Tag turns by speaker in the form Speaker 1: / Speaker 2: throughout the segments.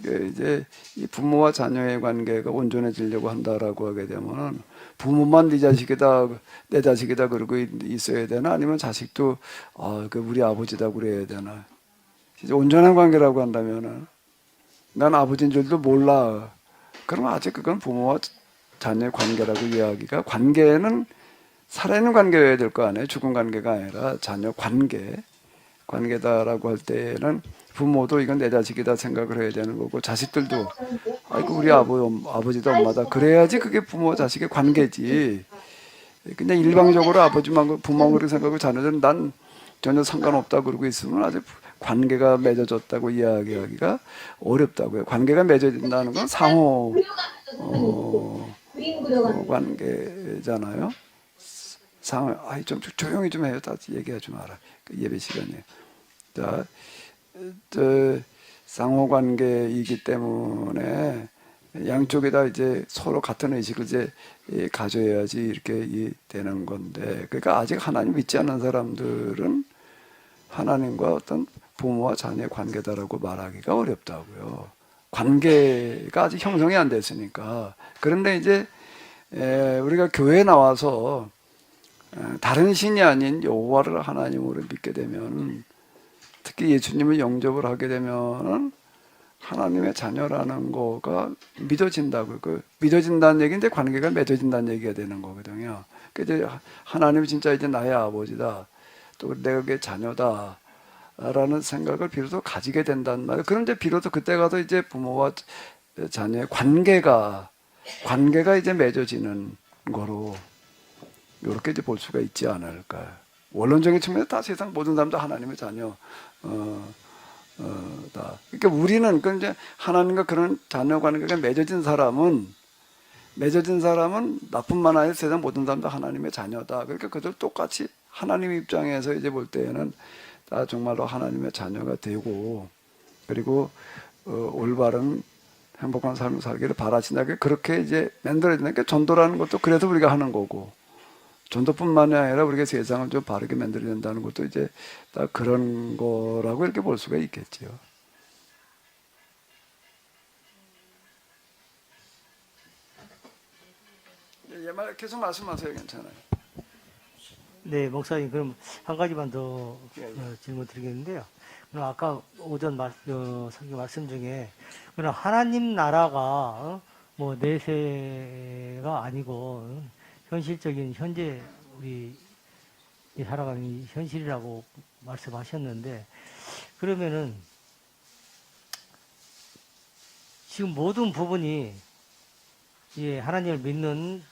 Speaker 1: 이제 이 부모와 자녀의 관계가 온전해지려고 한다라고 하게 되면은 부모만 네 자식이다, 내 자식이다 그러고 있어야 되나? 아니면 자식도 그 우리 아버지다 그래야 되나? 진짜 온전한 관계라고 한다면은 난 아버지인 줄도 몰라. 그러면 아직 그건 부모와 자녀의 관계라고 이야기가 관계는 살아있는 관계여야 될 거 아니에요. 죽은 관계가 아니라 자녀 관계다라고 할 때는 부모도 이건 내 자식이다 생각을 해야 되는 거고 자식들도 아이고 우리 아버지다 엄마다 그래야지 그게 부모 자식의 관계지. 그냥 일방적으로 아버지만 부모만 그렇게 생각하고 자녀들은 난 전혀 상관없다 그러고 있으면 아직 관계가 맺어졌다고 이야기하기가 어렵다고요. 관계가 맺어진다는 건 상호 관계잖아요. 좀 조용히 좀 해요. 다 얘기하지 마라. 그 예배 시간이에요. 자, 상호 관계이기 때문에 양쪽에 다 이제 서로 같은 의식을 이제 가져야지 이렇게 되는 건데, 그러니까 아직 하나님 믿지 않는 사람들은 하나님과 어떤 부모와 자녀의 관계다라고 말하기가 어렵다고요. 관계가 아직 형성이 안 됐으니까. 그런데 이제 우리가 교회에 나와서 다른 신이 아닌 여호와를 하나님으로 믿게 되면, 특히 예수님을 영접을 하게 되면은 하나님의 자녀라는 거가 믿어진다고. 그 믿어진다는 얘기인데 관계가 맺어진다는 얘기가 되는 거거든요. 그 이제 하나님이 진짜 이제 나의 아버지다, 또 내가 그의 자녀다 라는 생각을 비로소 가지게 된단 말이에요. 그런데 비로소 그때 가서 이제 부모와 자녀의 관계가 이제 맺어지는 거로 이렇게 이제 볼 수가 있지 않을까. 원론적인 측면에서 다 세상 모든 사람도 하나님의 자녀 다. 그러니까 우리는 그 이제 하나님과 그런 자녀 관계가 맺어진 사람은 나뿐만 아니라 세상 모든 사람도 하나님의 자녀다. 그러니까 그들 똑같이 하나님 입장에서 이제 볼 때에는 다 정말로 하나님의 자녀가 되고, 그리고 올바른 행복한 삶을 살기를 바라신다. 그렇게 이제 만들어진다. 그러니까 전도라는 것도 그래서 우리가 하는 거고, 전도뿐만이 아니라 우리가 세상을 좀 바르게 만들어야 된다는 것도 이제 다 그런 거라고 이렇게 볼 수가 있겠죠. 얘말 계속 말씀하세요. 괜찮아요.
Speaker 2: 네, 목사님, 그럼 한 가지만 더
Speaker 1: 예, 예.
Speaker 2: 질문 드리겠는데요. 그럼 아까 오전 설교 말씀 중에, 그럼 하나님 나라가, 뭐, 내세가 아니고, 현실적인 현재 우리 살아가는 이 현실이라고 말씀하셨는데, 그러면은, 지금 모든 부분이, 예, 하나님을 믿는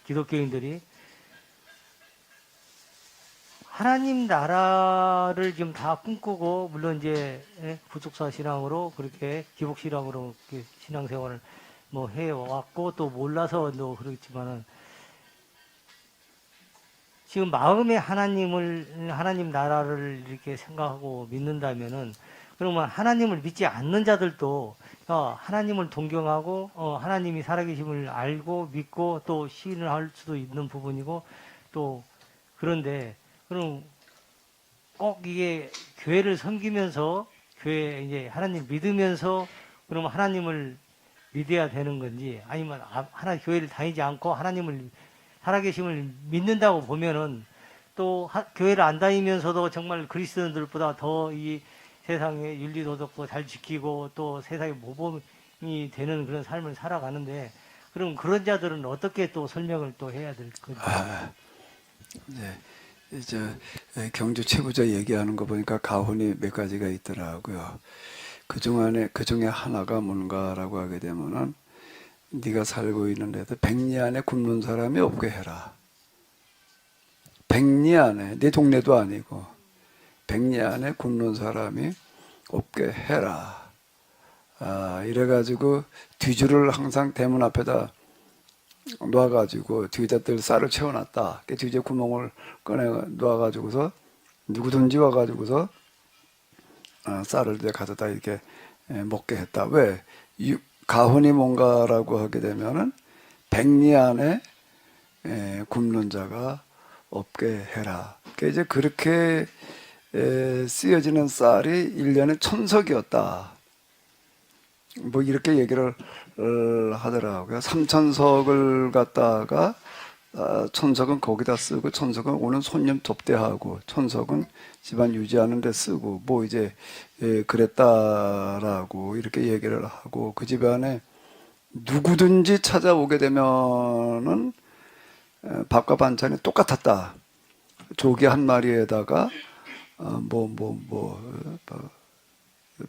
Speaker 2: 기독교인들이 하나님 나라를 지금 다 꿈꾸고, 물론 이제 부족사 신앙으로 그렇게 기복 신앙으로 신앙생활을 뭐 해왔고, 또 몰라서 또 그렇지만은 지금 마음에 하나님 나라를 이렇게 생각하고 믿는다면은, 그러면 하나님을 믿지 않는 자들도 하나님을 동경하고 하나님이 살아계심을 알고 믿고 또 시인을 할 수도 있는 부분이고, 또 그런데 그럼 꼭 이게 교회를 섬기면서 교회 이제 하나님 믿으면서 그러면 하나님을 믿어야 되는 건지, 아니면 교회를 다니지 않고 하나님을 살아계심을 믿는다고 보면은 또 교회를 안 다니면서도 정말 그리스도인들보다 더 이 세상의 윤리도덕도 잘 지키고 또 세상의 모범이 되는 그런 삶을 살아가는데, 그럼 그런 자들은 어떻게 또 설명을 또 해야 될 건지.
Speaker 1: 네. 이제 경주 최고자 얘기하는 거 보니까 가훈이 몇 가지가 있더라고요. 그 중에 하나가 뭔가라고 하게 되면은, 네가 살고 있는 데서 백리 안에 굶는 사람이 없게 해라. 백리 안에, 네 동네도 아니고 백리 안에 굶는 사람이 없게 해라. 이래가지고 뒤줄을 항상 대문 앞에다 놓아가지고 뒤에다 늘 쌀을 채워놨다. 뒤에 구멍을 꺼내 놓아가지고서 누구든지 와가지고서 쌀을 이제 가져다 이렇게 먹게 했다. 왜? 가훈이 뭔가라고 하게 되면은 백리 안에 굶는 자가 없게 해라. 이제 그렇게 쓰여지는 쌀이 1년에 1000석이었다. 뭐 이렇게 얘기를 하더라고요. 삼천석을 갖다가 천석은 거기다 쓰고 천석은 오는 손님 접대하고 천석은 집안 유지하는 데 쓰고 뭐 이제 그랬다라고 이렇게 얘기를 하고 그 집안에 누구든지 찾아오게 되면은 밥과 반찬이 똑같았다. 조개 한 마리에다가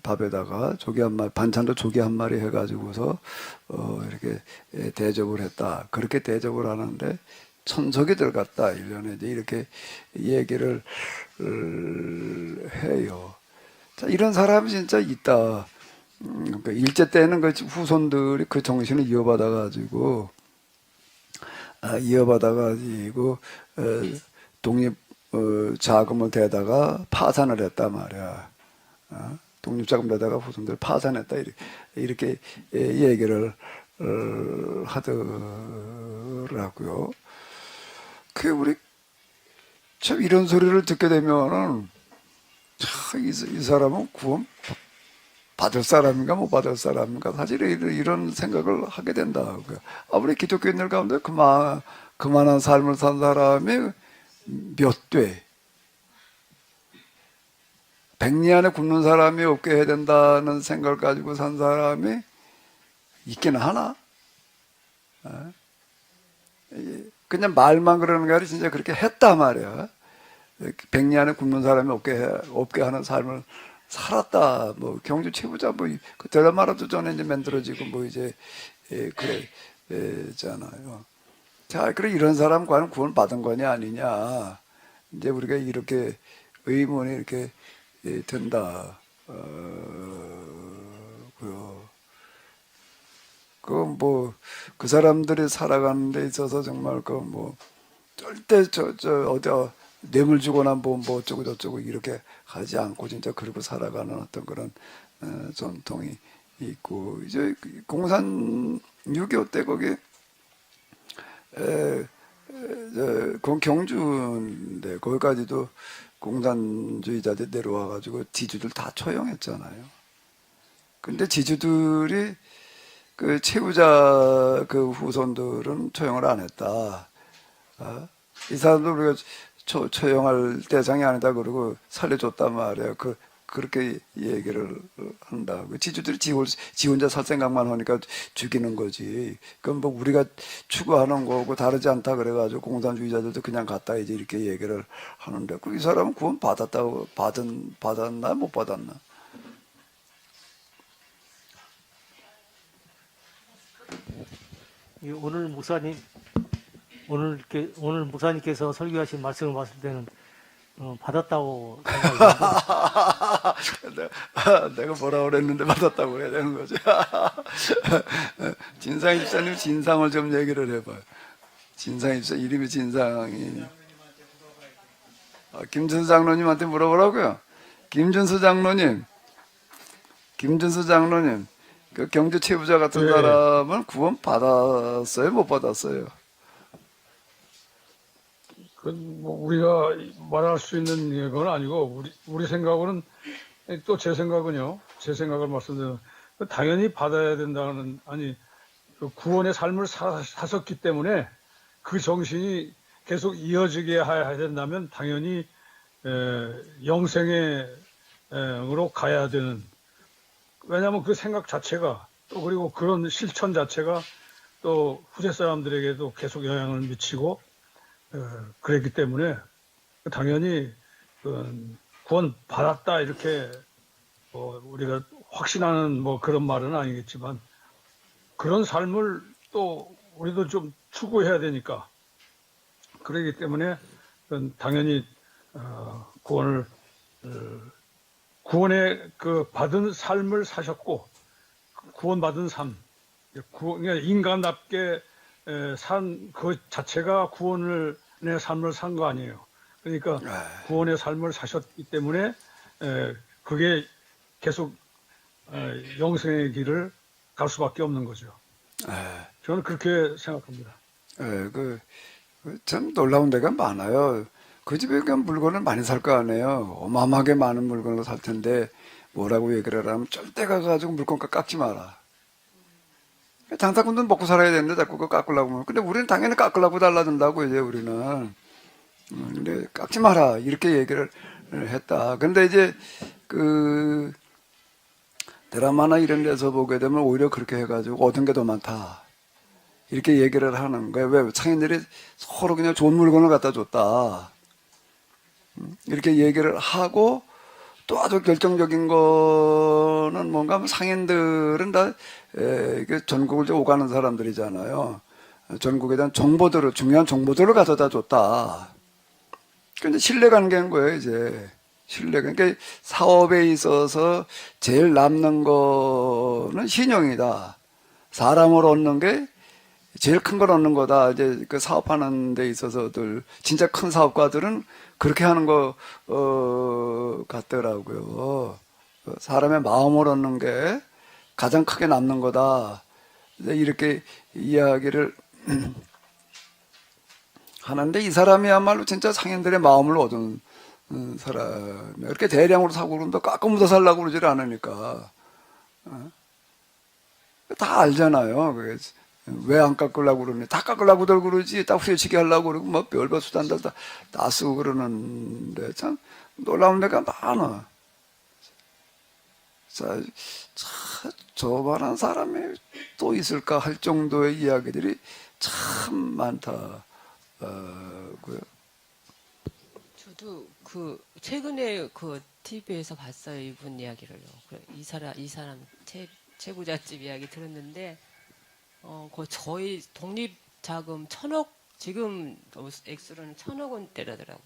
Speaker 1: 밥에다가 조개 한 마리, 반찬도 조개 한 마리 해가지고서 이렇게 대접을 했다. 그렇게 대접을 하는데 천석이 들어갔다. 1년에 이제 이렇게 얘기를 해요. 자, 이런 사람이 진짜 있다. 그러니까 일제 때는 그 후손들이 그 정신을 이어받아가지고 독립 자금을 대다가 파산을 했단 말이야. 독립자금 내다가 후손들 파산했다 이렇게 얘기를 하더라고요. 그 우리 참 이런 소리를 듣게 되면은 참 이 사람은 구원 받을 사람인가 못 받을 사람인가 사실 이런 생각을 하게 된다. 아무리 기독교인들 가운데 그만한 삶을 산 사람이 몇 돼. 백리 안에 굶는 사람이 없게 해야 된다는 생각을 가지고 산 사람이 있기는 하나? 그냥 말만 그러는 게 아니라 진짜 그렇게 했단 말이야. 백리 안에 굶는 사람이 없게 하는 삶을 살았다. 뭐 경주 최부자 그 드라마라도 전에 이제 만들어지고 뭐 이제 그랬잖아요. 자, 그래 이런 사람과는 구원 받은 거냐 아니냐. 이제 우리가 이렇게 의문이 이렇게 된다. 그 사람들이 살아가는 데 있어서 정말 절대 어디 뇌물 주거나 뭐 어쩌고 저쩌고 이렇게 하지 않고 진짜 그러고 살아가는 어떤 그런 전통이 있고 이제 공산 6.25 때 거기 그건 경주인데 거기까지도 공산주의자들 내려와가지고 지주들 다 처형했잖아요. 근데 지주들이 그 채우자 그 후손들은 처형을 안 했다. 이 사람들 우리가 처형할 대상이 아니다 그러고 살려줬단 말이에요. 그렇게 얘기를 한다. 지주들이 지 혼자 살 생각만 하니까 죽이는 거지. 그건 뭐 우리가 추구하는 거고 다르지 않다 그래가지고 공산주의자들도 그냥 갔다 이제 이렇게 얘기를 하는데 이 사람은 구원 받았나 못 받았나?
Speaker 2: 오늘 목사님께서 설교하신 말씀을 봤을 때는 받았다고 생각이
Speaker 1: 내가 뭐라 그랬는데 받았다고 그래야 되는 거죠. 진상 입사님 진상을 좀 얘기를 해봐요. 진상 입사 이름이 진상이. 김준수 장로님한테 물어보라고요. 김준수 장로님, 그 경주 최부자 같은 사람은 구원 받았어요, 못 받았어요?
Speaker 3: 뭐 우리가 말할 수 있는 건 아니고 우리 생각으로는 또 제 생각은요. 제 생각을 말씀드리면 당연히 받아야 된다는 그 구원의 삶을 사셨기 때문에 그 정신이 계속 이어지게 해야 된다면 당연히 영생으로 가야 되는. 왜냐하면 그 생각 자체가 또 그리고 그런 실천 자체가 또 후세 사람들에게도 계속 영향을 미치고 그랬기 때문에 당연히 구원 받았다 이렇게 우리가 확신하는 그런 말은 아니겠지만 그런 삶을 또 우리도 좀 추구해야 되니까 그러기 때문에 당연히 구원의 그 받은 삶을 사셨고 구원받은 삶, 그러니까 인간답게 산 그 자체가 구원의 삶을 산 거 아니에요. 그러니까 구원의 삶을 사셨기 때문에 그게 계속 영생의 길을 갈 수밖에 없는 거죠. 저는 그렇게 생각합니다.
Speaker 1: 참 놀라운 데가 많아요. 그 집에 그냥 물건을 많이 살 거 아니에요. 어마어마하게 많은 물건을 살 텐데 뭐라고 얘기를 하면 절대 가가지고 물건값 깎지 마라. 장사꾼들은 먹고 살아야 되는데 자꾸 그거 깎으려고 하면. 근데 우리는 당연히 깎으려고 달라든다고 이제 우리는. 근데 깎지 마라 이렇게 얘기를 했다. 근데 이제 그 드라마나 이런 데서 보게 되면 오히려 그렇게 해가지고 얻은 게 더 많다. 이렇게 얘기를 하는 거예요. 왜? 상인들이 서로 그냥 좋은 물건을 갖다 줬다. 이렇게 얘기를 하고 또 아주 결정적인 거는 뭔가 하면 상인들은 다 이게 전국을 이제 오가는 사람들이잖아요. 전국에 대한 정보들을, 중요한 정보들을 가져다 줬다. 근데 신뢰관계인 거예요, 이제. 신뢰가. 그러니까 사업에 있어서 제일 남는 거는 신용이다. 사람을 얻는 게 제일 큰 걸 얻는 거다. 이제 그 사업하는 데 있어서들, 진짜 큰 사업가들은 그렇게 하는 거, 같더라고요. 사람의 마음을 얻는 게 가장 크게 남는 거다. 이렇게 이야기를 하는데 이 사람이야말로 진짜 상인들의 마음을 얻은 사람이에요. 이렇게 대량으로 사고 그러면 깎아 묻어 살라고 그러질 않으니까. 다 알잖아요. 왜 안 깎으려고 그러니? 다 깎으려고들 그러지. 다 후려치기 하려고 그러고, 뭐, 별별 수단들 다 쓰고 그러는데, 참, 놀라운 데가 많아. 자, 저만한 사람이 또 있을까 할 정도의 이야기들이 참 많다. 고요.
Speaker 4: 저도 그 최근에 그 TV에서 봤어요. 이분 이야기를요. 이 사람 채부잣집 이야기 들었는데 그 저희 독립 자금 1,000억 지금 액수로는 1,000억 원대라더라고.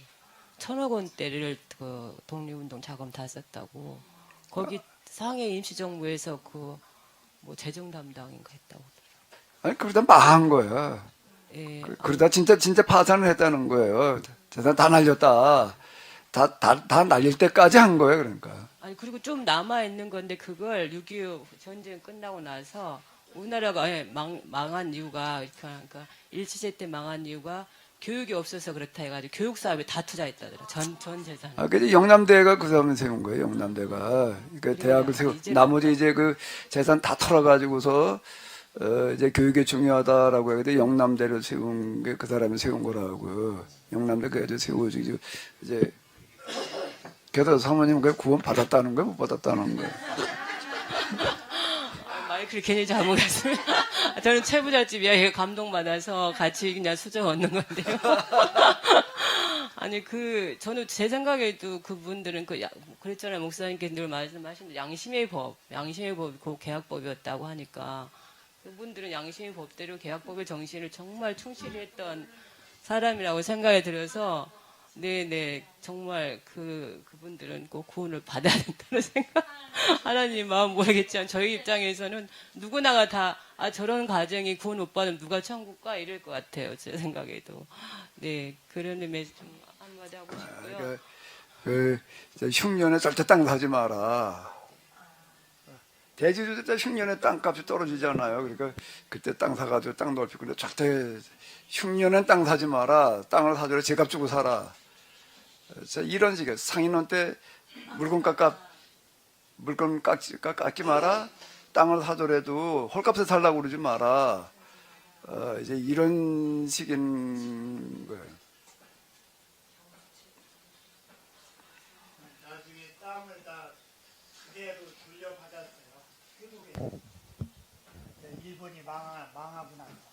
Speaker 4: 1,000억 원대를 그 독립운동 자금 다 썼다고. 거기 상해 임시정부에서 그 뭐 재정 담당인가 했다고.
Speaker 1: 아니, 그러다 망한 거야.
Speaker 4: 예.
Speaker 1: 그러다 진짜 파산을 했다는 거예요. 재산 다 날렸다. 다 날릴 때까지 한 거예요, 그러니까.
Speaker 4: 아니 그리고 좀 남아 있는 건데 그걸 6.25 전쟁 끝나고 나서 우리나라가 망한 이유가 그러니까 일치제 때 망한 이유가 교육이 없어서 그렇다 해가지고 교육 사업에 다 투자했다더라. 전 재산.
Speaker 1: 그래서 영남대가 그 사람을 세운 거예요, 영남대가. 그러니까 대학을 세우, 나머지 이제 그 재산 다 털어가지고서, 이제 교육이 중요하다라고 해서 영남대를 세운 게 그 사람이 세운 거라고요. 영남대 그애도 세워지고, 이제, 그래서 사모님 그 구원 받았다는 거예요, 못 받았다는 거예요?
Speaker 4: 마이크를 괜히 잘못했으면 저는 최부잣집 이야기가 감동받아서 같이 그냥 수저 얻는 건데요. 아니 저는 제 생각에도 그분들은 그랬잖아요. 목사님께서 늘 말씀하신 양심의 법이 그 계약법이었다고 하니까 그분들은 양심의 법대로 계약법의 정신을 정말 충실히 했던 사람이라고 생각이 들어서 네네 정말 그분들은 꼭 구원을 받아야 된다는 생각. 하나님 마음 모르겠지만 저희 입장에서는 누구나가 다 저런 가정이 구원 못 받으면 누가 천국 가 이럴 것 같아요. 제 생각에도. 네 그런 의미에서 좀 한마디 하고 싶고요.
Speaker 1: 흉년에 절대 땅 사지 마라. 대지주도 때 흉년에 땅값이 떨어지잖아요. 그러니까 그때 땅 사가지고 땅 넓히고 근데 절대 흉년엔 땅 사지 마라. 땅을 사줘라. 제값 주고 살아. 이런 식의 상인원 때 물건 깎지 마라. 땅을 사더라도 헐값에 살라고 그러지 마라. 이제 이런 식인 거예요.
Speaker 5: 나중에 땅을 다 그대로 돌려받았어요. 태국에. 일본이 망하고 나서.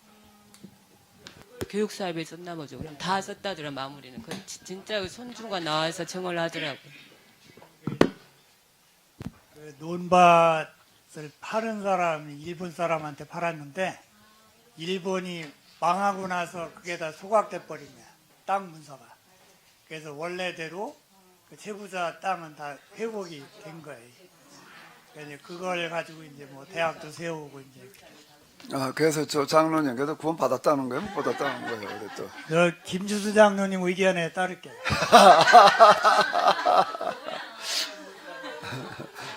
Speaker 4: 교육 사업에 썼나 보죠. 그럼 다 썼다더라 마무리는. 진짜 손주가 나와서 증언을 하더라고.
Speaker 5: 그 논밭을 파는 사람이 일본 사람한테 팔았는데 일본이 망하고 나서 그게 다 소각돼 버린 거야. 땅 문서가. 그래서 원래대로 그 채부자 땅은 다 회복이 된 거예요. 그래서 그걸 가지고 이제 뭐 대학도 세우고 이제.
Speaker 1: 그래서 저 장로님, 그래서 구원 받았다는 거예요? 못 받았다는 거예요? 그랬더.
Speaker 5: 김주수 장로님 의견에 따를게요.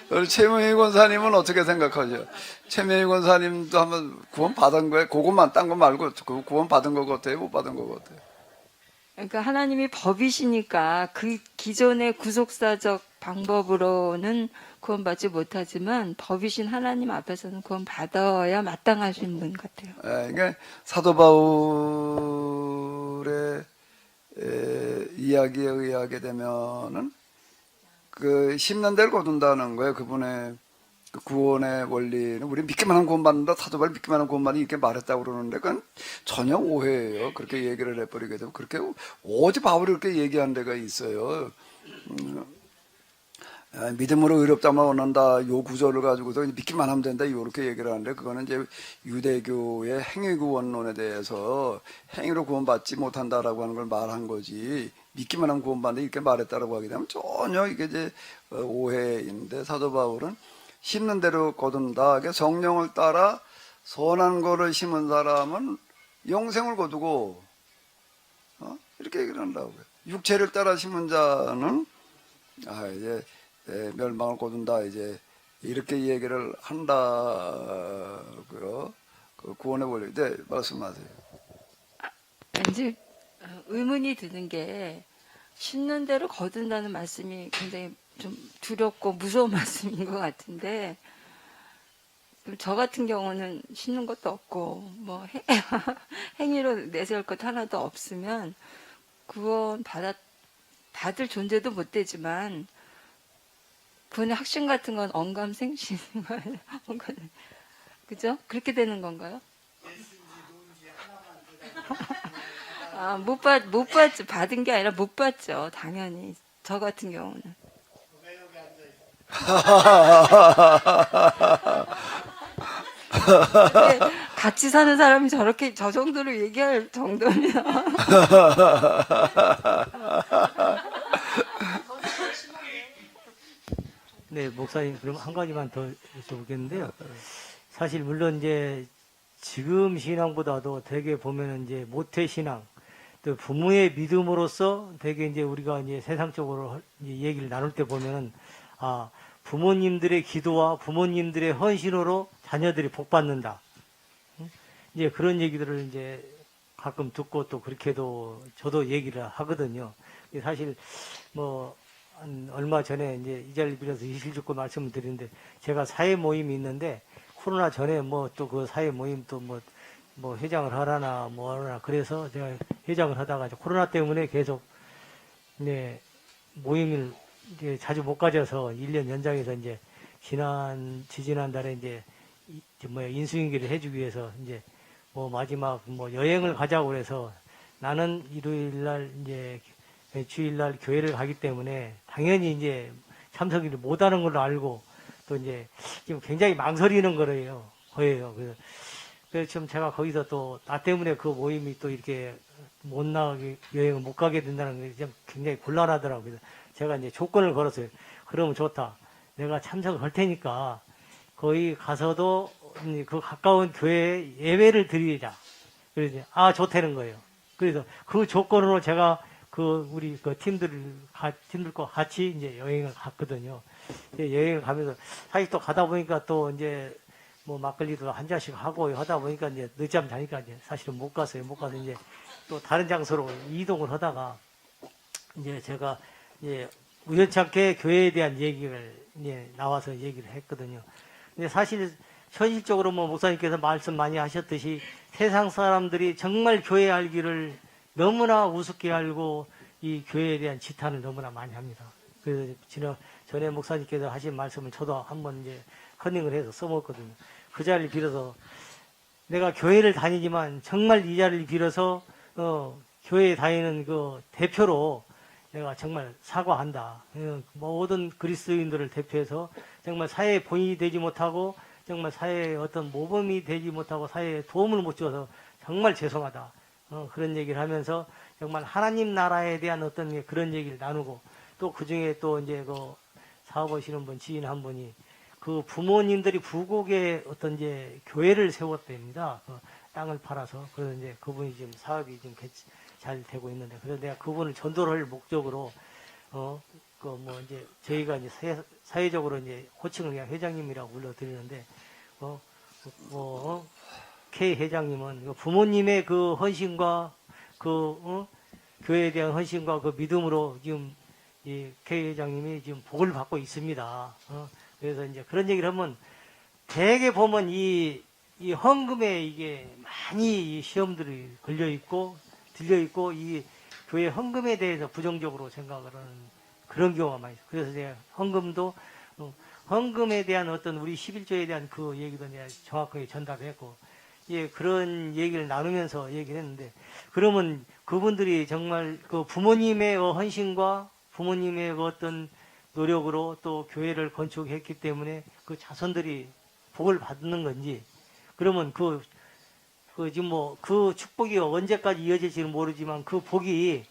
Speaker 1: 우리 최명희 권사님은 어떻게 생각하죠? 최명희 권사님도 한번 구원 받은 거예요? 그것만 딴 거 말고 구원 받은 거 같아요? 못 받은 거 같아요?
Speaker 6: 그러니까 하나님이 법이시니까 그 기존의 구속사적 방법으로는 구원받지 못하지만 법이신 하나님 앞에서는 구원받아야 마땅하신 분 같아요.
Speaker 1: 그러니까 사도 바울의 이야기에 의하게 되면은 그 심는 대로 거둔다는 거예요. 그분의 그 구원의 원리는 우리 믿기만 하면 구원받는다. 사도 바울 믿기만 하면 구원받는다. 이렇게 말했다고 그러는데 그건 전혀 오해예요. 그렇게 얘기를 해버리게 되면 그렇게 오직 바울이 그렇게 얘기한 데가 있어요. 믿음으로 의롭다만 얻는다 요 구절을 가지고서 믿기만 하면 된다 이렇게 얘기를 하는데 그거는 이제 유대교의 행위구원론에 대해서 행위로 구원받지 못한다라고 하는 걸 말한 거지 믿기만 하면 구원받는다 이렇게 말했다라고 하게 되면 전혀 이게 이제 오해인데 사도 바울은 심는 대로 거둔다. 성령을 따라 선한 거를 심은 사람은 영생을 거두고 이렇게 얘기를 한다고요. 육체를 따라 심은 자는 이제 멸망을 거둔다 이제 이렇게 얘기를 한다고요. 그 구원의 원리. 네, 말씀하세요.
Speaker 6: 왠지 의문이 드는 게 심는 대로 거둔다는 말씀이 굉장히 좀 두렵고 무서운 말씀인 것 같은데 저 같은 경우는 심는 것도 없고 뭐 행위로 내세울 것 하나도 없으면 구원 받을 존재도 못 되지만 구원의 확신 같은 건 언감생심인 거예요. 그죠? 그렇게 되는 건가요? 못 받죠. 받은 게 아니라 못 받죠. 당연히. 저 같은 경우는. 근데 같이 사는 사람이 저렇게 저 정도로 얘기할 정도면
Speaker 2: 네, 목사님, 그럼 한 가지만 더 여쭤보겠는데요. 사실, 물론 이제 지금 신앙보다도 되게 보면은 이제 모태 신앙, 또 부모의 믿음으로써 되게 이제 우리가 이제 세상적으로 이제 얘기를 나눌 때 보면은, 부모님들의 기도와 부모님들의 헌신으로 자녀들이 복 받는다. 이제 그런 얘기들을 이제 가끔 듣고 또 그렇게도 저도 얘기를 하거든요. 사실 뭐, 얼마 전에 이제 이 자리를 빌어서 이실 듣고 말씀을 드리는데 제가 사회 모임이 있는데 코로나 전에 뭐 또 그 사회 모임 또 뭐 회장을 하라나 뭐 하나 그래서 제가 회장을 하다가 코로나 때문에 계속 네 모임을 이제 자주 못 가져서 1년 연장해서 이제 지지난달에 이제 인수인계를 해주기 위해서 이제 뭐 마지막 뭐 여행을 가자고 그래서 나는 일요일날 이제 주일날 교회를 가기 때문에 당연히 이제 참석을 못하는 걸로 알고 또 이제 지금 굉장히 망설이는 거예요. 그래서 지금 제가 거기서 또 나 때문에 그 모임이 또 이렇게 못 나가게 여행을 못 가게 된다는 게 좀 굉장히 곤란하더라고요. 그래서 제가 이제 조건을 걸었어요. 그러면 좋다. 내가 참석을 할 테니까 거기 가서도 그 가까운 교회에 예배를 드리자. 그래서 좋다는 거예요. 그래서 그 조건으로 제가 우리 팀들과 같이 이제 여행을 갔거든요. 여행을 가면서 사실 또 가다 보니까 또 이제 뭐 막걸리도 한 잔씩 하고 하다 보니까 이제 늦잠 자니까 이제 사실은 못 갔어요. 못 가서 이제 또 다른 장소로 이동을 하다가 이제 제가 이제 우연찮게 교회에 대한 얘기를 이제 나와서 얘기를 했거든요. 근데 사실 현실적으로 뭐 목사님께서 말씀 많이 하셨듯이 세상 사람들이 정말 교회 알기를 너무나 우습게 알고 이 교회에 대한 지탄을 너무나 많이 합니다. 그래서 전에 목사님께서 하신 말씀을 저도 한번 이제 컨닝을 해서 써먹었거든요. 그 자리를 빌어서 내가 교회를 다니지만 정말 이 자리를 빌어서 교회에 다니는 그 대표로 내가 정말 사과한다. 모든 그리스도인들을 대표해서 정말 사회에 본인이 되지 못하고 정말 사회에 어떤 모범이 되지 못하고 사회에 도움을 못 줘서 정말 죄송하다. 그런 얘기를 하면서 정말 하나님 나라에 대한 어떤 그런 얘기를 나누고 또 그 중에 또 이제 그 사업하시는 분 지인 한 분이 그 부모님들이 부곡에 어떤 이제 교회를 세웠답니다. 그 땅을 팔아서. 그래서 이제 그분이 지금 사업이 지금 잘 되고 있는데 그래서 내가 그분을 전도를 할 목적으로 이제 저희가 이제 사회적으로 이제 호칭을 그냥 회장님이라고 불러드리는데 K 회장님은 부모님의 그 헌신과 교회에 대한 헌신과 그 믿음으로 지금 이 K 회장님이 지금 복을 받고 있습니다. 그래서 이제 그런 얘기를 하면 대개 보면 이 헌금에 이게 많이 이 시험들이 걸려 있고 들려 있고 이 교회 헌금에 대해서 부정적으로 생각을 하는 그런 경우가 많이 있어요. 그래서 제가 헌금도 헌금에 대한 어떤 우리 11조에 대한 그 얘기도 내가 정확하게 전달했고 예, 그런 얘기를 나누면서 얘기를 했는데 그러면 그분들이 정말 그 부모님의 헌신과 부모님의 그 어떤 노력으로 또 교회를 건축했기 때문에 그 자손들이 복을 받는 건지 그러면 지금 뭐 그 축복이 언제까지 이어질지는 모르지만 그 복이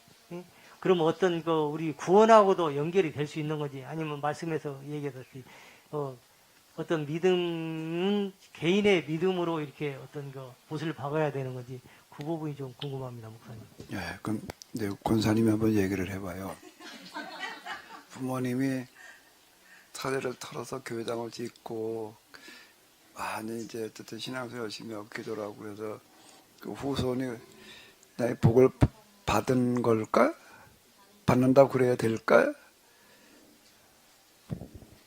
Speaker 2: 그러면 어떤 그 우리 구원하고도 연결이 될 수 있는 건지 아니면 말씀에서 얘기했듯이 어떤 믿음은 개인의 믿음으로 이렇게 어떤 그 못을 박아야 되는 건지 그 부분이 좀 궁금합니다, 목사님.
Speaker 1: 예, 그럼 네, 권사님이 한번 얘기를 해봐요. 부모님이 사례를 털어서 교회당을 짓고 많이 이제 어쨌든 신앙생활 열심히 하고 기도를 하고 그래서 그 후손이 나의 복을 받은 걸까? 받는다고 그래야 될까?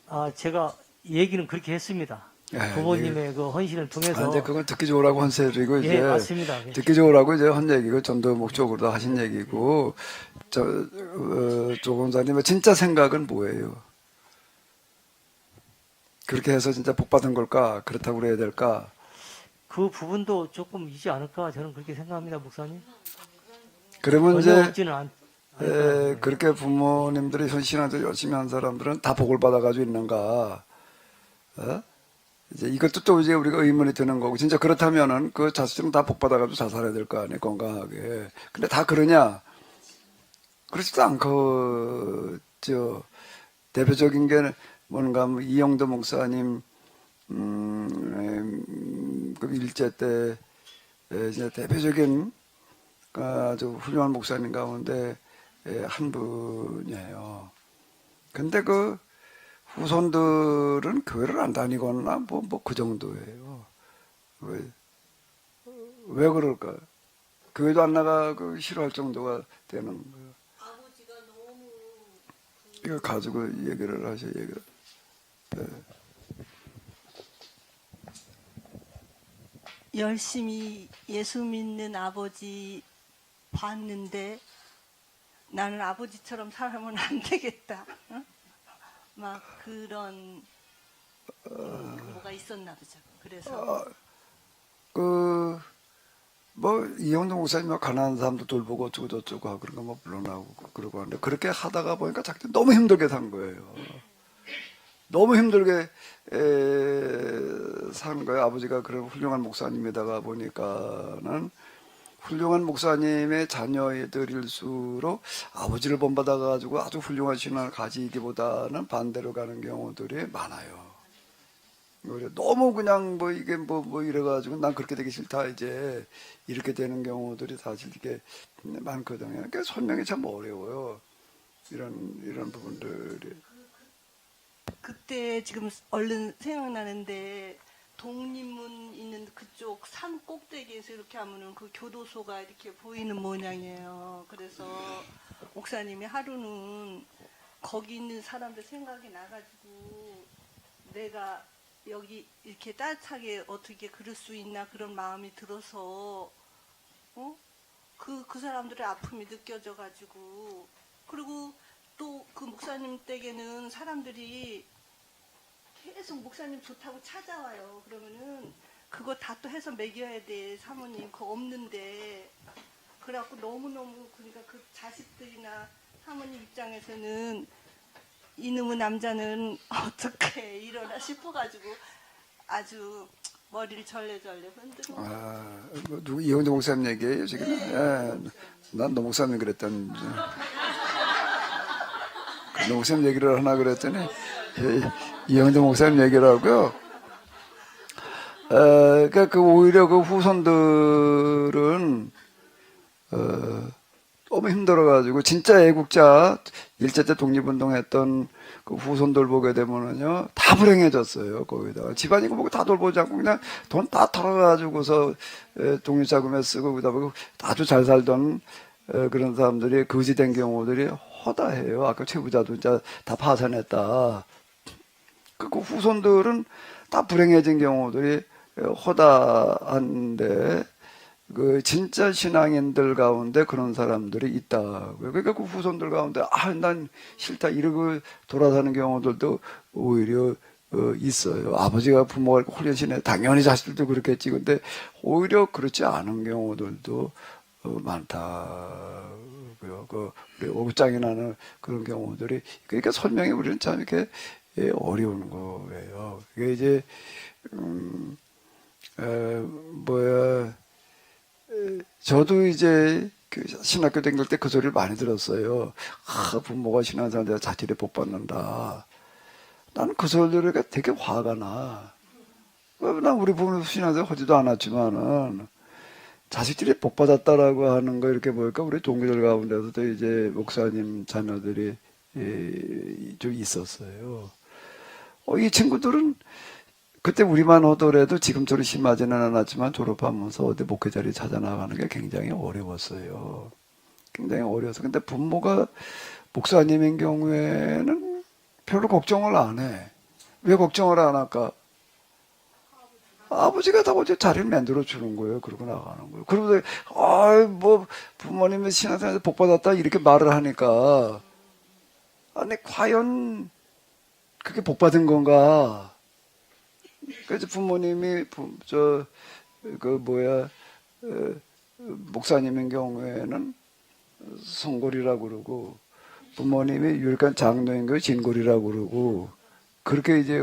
Speaker 2: 아, 제가 얘기는 그렇게 했습니다.
Speaker 1: 예,
Speaker 2: 부모님의 그 헌신을 통해서.
Speaker 1: 이제 그건 듣기 좋으라고 한 소리고 이제
Speaker 2: 예, 맞습니다.
Speaker 1: 듣기 좋으라고 이제 한 얘기고 전도 목적으로 하신 얘기고 조 권사님의 진짜 생각은 뭐예요? 그렇게 해서 진짜 복 받은 걸까? 그렇다고 그래야 될까?
Speaker 2: 그 부분도 조금 있지 않을까 저는 그렇게 생각합니다, 목사님.
Speaker 1: 그러면
Speaker 2: 전혀
Speaker 1: 이제
Speaker 2: 없지는 않을
Speaker 1: 예,
Speaker 2: 거라고요.
Speaker 1: 그렇게 부모님들이 신앙도 열심히 한 사람들은 다 복을 받아가지고 있는가? 어? 이제 이것도 또 이제 우리가 의문이 드는 거고, 진짜 그렇다면은 그 자식들은 다 복 받아가지고 잘 살아야 될 거 아니에요, 건강하게. 근데 다 그러냐? 그렇지도 않고, 대표적인 게 뭔가 뭐 이영도 목사님, 그 일제 때, 이제 대표적인 아주 훌륭한 목사님 가운데 한 분이에요. 근데 그 후손들은 교회를 안 다니거나 뭐 그 정도예요. 왜 그럴까? 교회도 안 나가고 싫어할 정도가 되는 거예요.
Speaker 7: 아버지가 너무
Speaker 1: 이거 가지고 얘기를 하셔, 얘기를.
Speaker 7: 열심히 예수 믿는 아버지 봤는데 나는 아버지처럼 살면 안 되겠다. 응? 막 그런 뭐가 있었나 보죠. 그래서
Speaker 1: 이영동 목사님 가난한 사람도 돌보고 어쩌고 저쩌고 하고 그런 거 뭐 물러나고 그러고 하는데 그렇게 하다가 보니까 자기 너무 힘들게 산 거예요. 너무 힘들게 산 거예요. 아버지가 그런 훌륭한 목사님에다가 보니까는 훌륭한 목사님의 자녀들일수록 아버지를 본받아가지고 아주 훌륭한 신앙을 가지기보다는 반대로 가는 경우들이 많아요. 너무 그냥 뭐 이게 뭐 이래가지고 난 그렇게 되기 싫다 이제 이렇게 되는 경우들이 사실 이게 많거든요. 그러니까 설명이 참 어려워요. 이런 부분들이.
Speaker 7: 그때 지금 얼른 생각나는데 독립문 있는 그쪽 산 꼭대기에서 이렇게 하면은 그 교도소가 이렇게 보이는 모양이에요. 그래서 목사님이 하루는 거기 있는 사람들 생각이 나가지고 내가 여기 이렇게 따뜻하게 어떻게 그럴 수 있나 그런 마음이 들어서 그 사람들의 아픔이 느껴져가지고 그리고 또 그 목사님 댁에는 사람들이 계속 목사님 좋다고 찾아와요. 그러면은 그거 다 또 해서 먹여야 돼. 사모님 그거 없는데. 그래갖고 너무너무 그러니까 그 자식들이나 사모님 입장에서는 이놈의 남자는 어떻게 이러나 싶어가지고 아주 머리를 절레절레 흔들고.
Speaker 1: 누구 이영도 목사님 얘기예요 지금? 난 너 목사님 그랬던. 너 목사님 얘기를 하나 그랬더니 이영도 목사님 얘기를 하고요. 그러니까 오히려 그 후손들은 너무 힘들어가지고 진짜 애국자 일제 때 독립운동했던 그 후손들 보게 되면은요 다 불행해졌어요. 거기다가 집안이고 뭐고 다 돌보지 않고 그냥 돈 다 털어가지고서 독립자금에 쓰고 그다음에 아주 잘 살던 그런 사람들이 거지된 경우들이 허다해요. 아까 최부자도 이제 다 파산했다. 그 후손들은 다 불행해진 경우들이 허다한데 그 진짜 신앙인들 가운데 그런 사람들이 있다고요. 그러니까 그 후손들 가운데 난 싫다 이러고 돌아서는 경우들도 오히려 있어요. 아버지가 부모가 홀연신해 당연히 자식들도 그렇겠지. 근데 오히려 그렇지 않은 경우들도 많다고요. 우리 오장이 나는 그런 경우들이 그러니까 설명이 우리는 참 이렇게 어려운 거예요. 이게 이제 저도 이제 그 신학교 다닐 때 그 소리를 많이 들었어요. 부모가 신앙생활 자질에 복 받는다. 나는 그 소리가 되게 화가 나. 난 우리 부모 신앙생활 하지도 않았지만은 자식들이 복 받았다라고 하는 거 이렇게 보니까 우리 동기들 가운데서도 이제 목사님 자녀들이 좀 있었어요. 이 친구들은 그때 우리만 하더라도 지금처럼 심하지는 않았지만 졸업하면서 어디 목회 자리 찾아 나가는 게 굉장히 어려웠어요. 굉장히 어려워서. 근데 부모가 목사님인 경우에는 별로 걱정을 안 해. 왜 걱정을 안 할까? 아버지가 다 어제 자리를 만들어 주는 거예요. 그러고 나가는 거예요. 그러면서 뭐 부모님의 신앙생활에서 복 받았다 이렇게 말을 하니까 아니 과연 그게 복 받은 건가? 그래서 부모님이 목사님인 경우에는 성골이라고 그러고 부모님이 유일한 장로인 거 진골이라고 그러고 그렇게 이제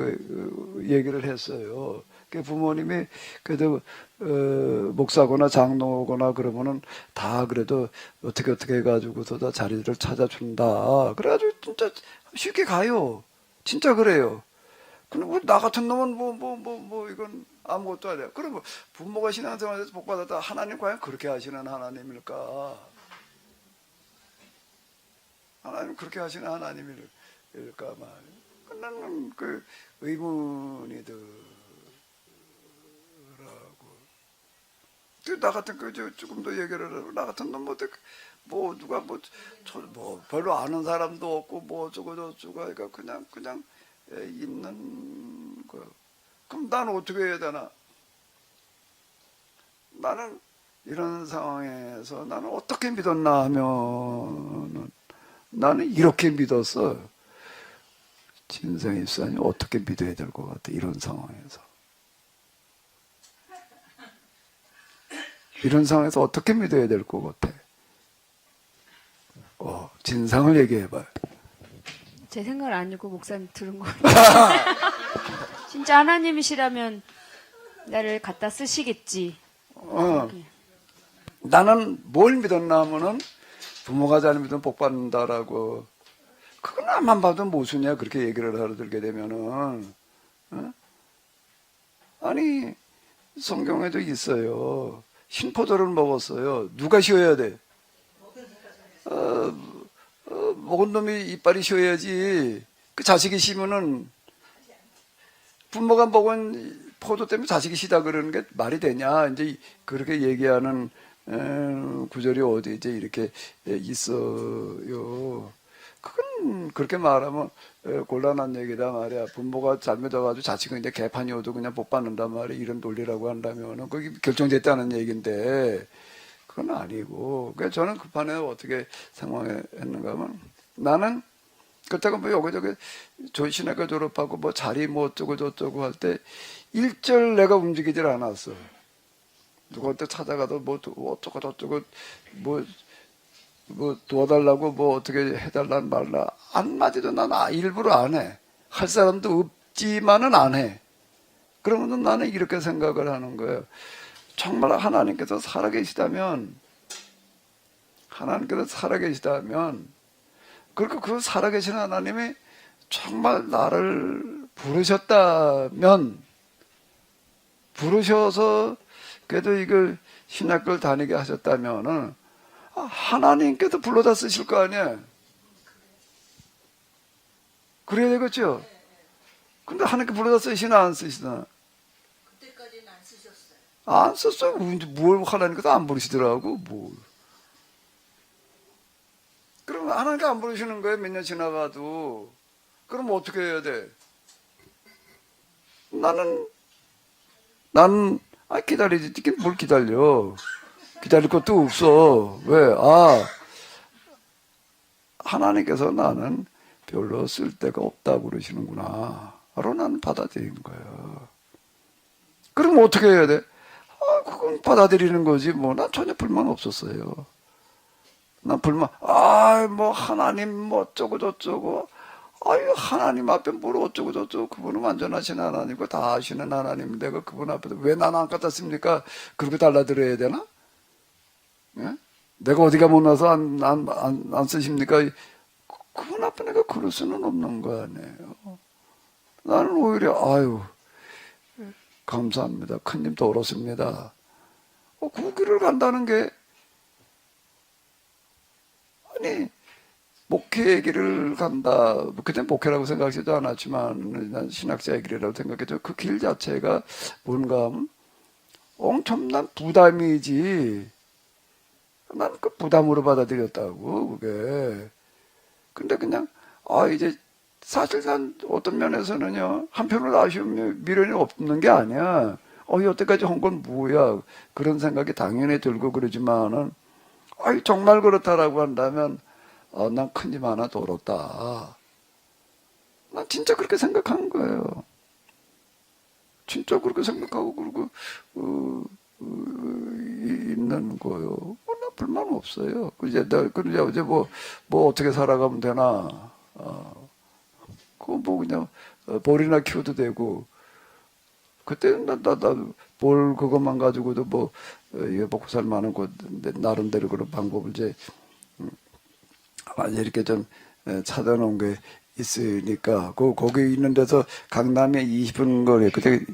Speaker 1: 얘기를 했어요. 그 부모님이 그래도 목사거나 장로거나 그러면은 다 그래도 어떻게 해가지고서 다 자리를 찾아준다. 그래가지고 진짜 쉽게 가요. 진짜 그래요. 근데 나 같은 놈은 이건 아무것도 아니야. 그러면 부모가 신앙생활에서 복 받았다. 하나님 과연 그렇게 하시는 하나님일까? 하나님 그렇게 하시는 하나님일까 말이야. 나는 그 의문이 들라고. 나 같은 조금 더 얘기를 하고 나 같은 놈 누가 별로 아는 사람도 없고 저쩌고 하니까 그냥 있는 거야. 그럼 나는 어떻게 해야 되나? 나는 이런 상황에서 나는 어떻게 믿었나 하면은 나는 이렇게 믿었어. 진성 입사님 어떻게 믿어야 될 것 같아? 이런 상황에서. 이런 상황에서 어떻게 믿어야 될 것 같아? 진상을 얘기해봐요.
Speaker 8: 제 생각을 아니고 목사님 들은 거 같아요. 진짜 하나님이시라면 나를 갖다 쓰시겠지.
Speaker 1: 나는 뭘 믿었나 하면은 부모가 잘 믿으면 복 받는다라고. 그건 나만 봐도 모순이야. 그렇게 얘기를 하러 들게 되면은. 아니 성경에도 있어요. 신포도를 먹었어요. 누가 쉬어야 돼? 먹은 놈이 이빨이 쉬어야지. 그 자식이 쉬면은 부모가 먹은 포도 때문에 자식이 쉬다 그러는 게 말이 되냐? 이제 그렇게 얘기하는 구절이 어디 이제 이렇게 있어요. 그건 그렇게 말하면 곤란한 얘기다 말이야. 부모가 잘못해가지고 자식은 이제 개판이어도 그냥 못 받는단 말이야. 이런 논리라고 한다면은 그게 결정됐다는 얘기인데 그건 아니고. 그래서 저는 그 판에 어떻게 생각했는가 하면 나는 그렇다고 뭐 여기저기 신학교 졸업하고 뭐 자리 뭐 어쩌고 저쩌고 할 때 일절 내가 움직이질 않았어. 누구한테 찾아가도 뭐 어쩌고 저쩌고 뭐 도와달라고 뭐 어떻게 해달라는 말라 한마디도 난 일부러 안 해. 할 사람도 없지만은 안 해. 그러면 나는 이렇게 생각을 하는 거예요. 정말 하나님께서 살아계시다면 그리고 그 살아계신 하나님이 정말 나를 부르셔서 그래도 이걸 신학교를 다니게 하셨다면은 하나님께서 불러다 쓰실 거 아니에요. 그래야 되겠죠? 근데 하나님께 불러다 쓰시나 안 쓰시나?
Speaker 7: 그때까지는 안 쓰셨어요.
Speaker 1: 안 썼어요. 뭘 하나님께서 안 부르시더라고. 뭐. 하나님께 안 부르시는 거예요. 몇 년 지나가도. 그럼 어떻게 해야 돼? 나는 기다리지. 이게 뭘 기다려? 기다릴 것도 없어. 왜? 하나님께서 나는 별로 쓸데가 없다고 그러시는구나. 바로 나는 받아들이는 거예요. 그럼 어떻게 해야 돼? 그건 받아들이는 거지. 뭐, 난 전혀 불만 없었어요. 난 불만, 뭐, 하나님, 뭐, 어쩌고-저쩌고. 하나님 앞에 뭘 어쩌고-저쩌고. 그분은 완전하신 하나님이고, 다 아시는 하나님인데, 그분 앞에서 왜 나는 안 갖다 씁니까? 그렇게 달라들어야 되나? 예? 내가 어디가 못나서 안 쓰십니까? 그분 앞에 내가 그럴 수는 없는 거 아니에요. 나는 오히려, 감사합니다. 큰님 더럽습니다. 그 길을 간다는 게, 목회의 길을 간다. 그때 목회라고 생각하지도 않았지만, 난 신학자의 길이라고 생각했죠. 그 길 자체가 뭔가 하면 엄청난 부담이지. 난 그 부담으로 받아들였다고, 그게. 근데 그냥, 이제, 사실 난 어떤 면에서는요, 한편으로 아쉬운 미련이 없는 게 아니야. 여태까지 한 건 뭐야. 그런 생각이 당연히 들고 그러지만은, 정말 그렇다라고 한다면, 난 큰집 하나 더 얻었다. 난 진짜 그렇게 생각하는 거예요. 진짜 그렇게 생각하고, 그러고, 있는 거예요. 나 불만 없어요. 이제 뭐 어떻게 살아가면 되나. 그냥, 볼이나 키워도 되고, 그때는 볼 그것만 가지고도 이게 먹고 살 만한 거, 나름대로 그런 방법을 이제, 이렇게 좀 찾아놓은 게 있으니까, 거기 있는 데서 강남에 20분 거리, 그때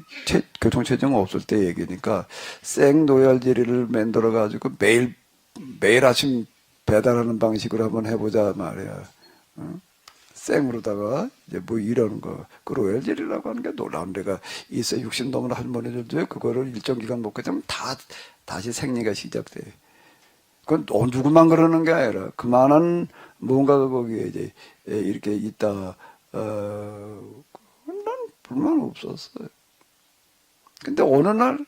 Speaker 1: 교통체증 없을 때 얘기니까, 생노열제리를 만들어가지고 매일 아침 배달하는 방식으로 한번 해보자 말이야. 생으로다가 이제 뭐 이러는 거. 그 로얄젤리라고 하는 게 놀라운 데가 있어. 60 넘은 할머니들도 그거를 일정 기간 먹게 되면 다시 생리가 시작돼. 그건 누구만 그러는 게 아니라 그만한 뭔가가 거기에 이제 이렇게 있다. 난 불만 없었어요. 근데 어느 날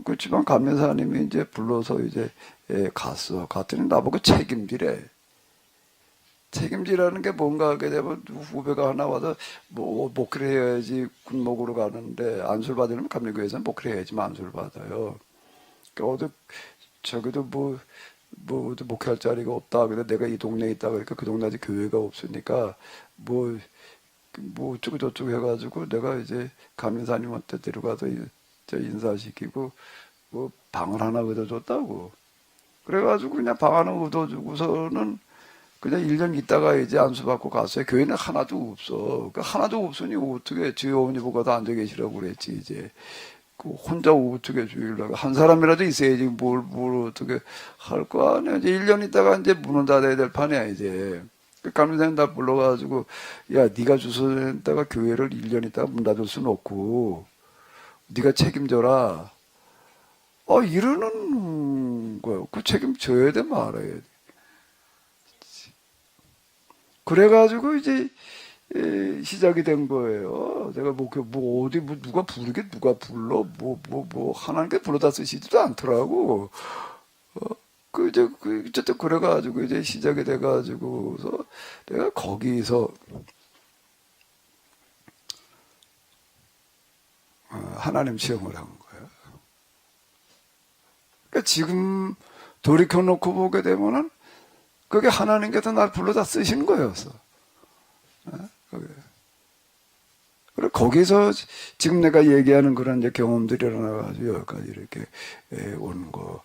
Speaker 1: 그 지방 감면사님이 이제 불러서 이제 갔더니 나보고 책임지래. 책임지라는 게 뭔가 하게 되면 후배가 하나 와서 뭐 목회를 해야지 군목으로 가는데 안수를 받으려면 감리교회에서는 목회를 해야지만 안수를 받아요. 그러니까 저기도 뭐 목회할 자리가 없다. 근데 내가 이 동네에 있다 그러니까 그 동네 아직 교회가 없으니까 뭐 어쩌고 저쩌고 해가지고 내가 이제 감리사님한테 데려가서 인사시키고 뭐 방을 하나 얻어줬다고. 그래가지고 그냥 방 하나 얻어주고서는 그냥 1년 있다가 이제 안수받고 갔어요. 교회는 하나도 없어. 그 하나도 없으니 어떻게 주여 어머니 보고 다 앉아 계시라고 그랬지, 이제. 혼자 어떻게 주일라고. 한 사람이라도 있어야지 뭘 어떻게 할 거 아니야. 이제 1년 있다가 이제 문을 닫아야 될 판이야, 이제. 그 감리사님 다 불러가지고, 야, 네가 주소했다가 교회를 1년 있다가 문 닫을 수는 없고, 네가 책임져라. 이러는 거야. 그 책임져야 돼, 말아야 돼. 그래가지고 이제 시작이 된 거예요. 내가 누가 부르게 누가 불러 하나님께 불러다 쓰시지도 않더라고. 어쨌든 그래가지고 이제 시작이 돼가지고서 내가 거기서 하나님 시험을 한 거예요. 그러니까 지금 돌이켜놓고 보게 되면은 그게 하나님께서 날 불러다 쓰신 거였어. 그리고 거기서 지금 내가 얘기하는 그런 이제 경험들이 일어나가지고 여기까지 이렇게 오는 거라고.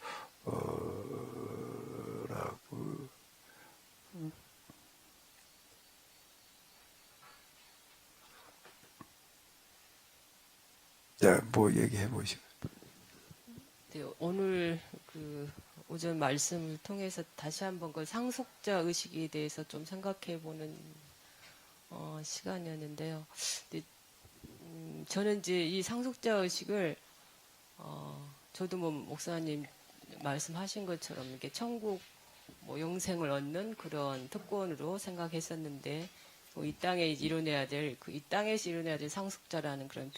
Speaker 1: 뭐 얘기해 보시죠.
Speaker 4: 네, 오늘 오전 말씀을 통해서 다시 한번 그 상속자 의식에 대해서 좀 생각해보는 시간이었는데요. 근데, 저는 이제 이 상속자 의식을 저도 뭐 목사님 말씀하신 것처럼 이렇게 천국 뭐 영생을 얻는 그런 특권으로 생각했었는데 이 땅에 이뤄내야 될 이 땅에서 이뤄내야 될 상속자라는 그런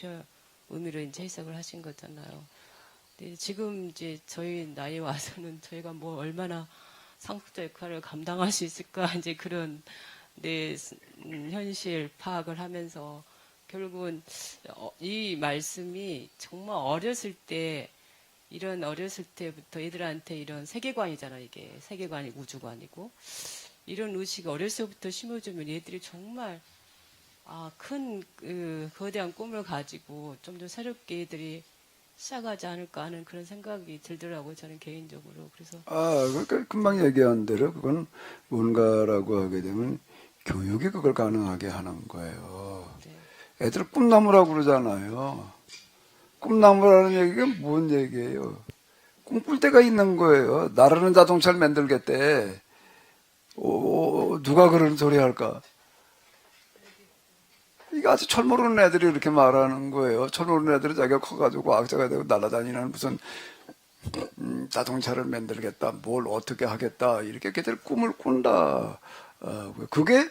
Speaker 4: 의미로 이제 해석을 하신 거잖아요. 근데 지금 이제 저희 나이 와서는 저희가 뭐 얼마나 상속자 역할을 감당할 수 있을까 이제 그런 현실 파악을 하면서 결국은 이 말씀이 정말 어렸을 때부터 애들한테 이런 세계관이잖아요. 이게 세계관이 우주관이고 이런 의식을 어렸을 때부터 심어주면 얘들이 정말 큰 거대한 꿈을 가지고 좀 더 새롭게 애들이 시작하지 않을까 하는 그런 생각이 들더라고요. 저는 개인적으로. 그래서
Speaker 1: 그러니까 금방 얘기한 대로 그건 뭔가라고 하게 되면 교육이 그걸 가능하게 하는 거예요.
Speaker 4: 네.
Speaker 1: 애들 꿈나무라고 그러잖아요. 꿈나무라는 얘기가 뭔 얘기예요? 꿈꿀 때가 있는 거예요. 나르는 자동차를 만들겠대. 누가 그런 소리 할까? 이게 아주 철 모르는 애들이 이렇게 말하는 거예요. 철 모르는 애들은 자기가 커가지고 과학자가 되고 날아다니는 무슨 자동차를 만들겠다, 뭘 어떻게 하겠다, 이렇게 걔들 꿈을 꾼다. 그게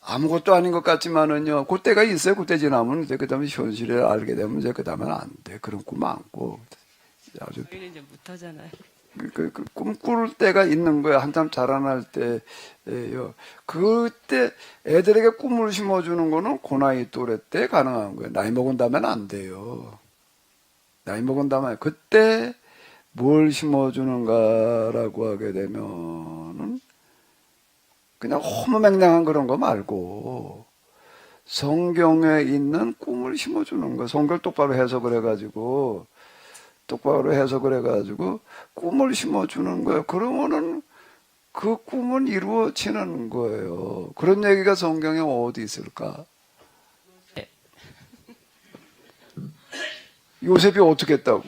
Speaker 1: 아무것도 아닌 것 같지만은요, 그때가 있어요. 그때 지나면 이제 그 다음에 현실을 알게 되면 이제 그 다음엔 안 돼. 그런 꿈 안 꿔. 아주
Speaker 4: 저희는 이제 못하잖아요.
Speaker 1: 꿈꿀 때가 있는 거야. 한참 자라날 때예요. 그때 애들에게 꿈을 심어주는 거는 그 나이 또래 때 가능한 거예요. 나이 먹은 다음엔 안 돼요. 나이 먹은 다음에 그때 뭘 심어주는가라고 하게 되면은 그냥 허무맹랑한 그런 거 말고 성경에 있는 꿈을 심어주는 거. 성경 똑바로 해석을 해가지고 꿈을 심어주는 거예요. 그러면은 그 꿈은 이루어지는 거예요. 그런 얘기가 성경에 어디 있을까?
Speaker 4: 네.
Speaker 1: 요셉이 어떻게 했다고?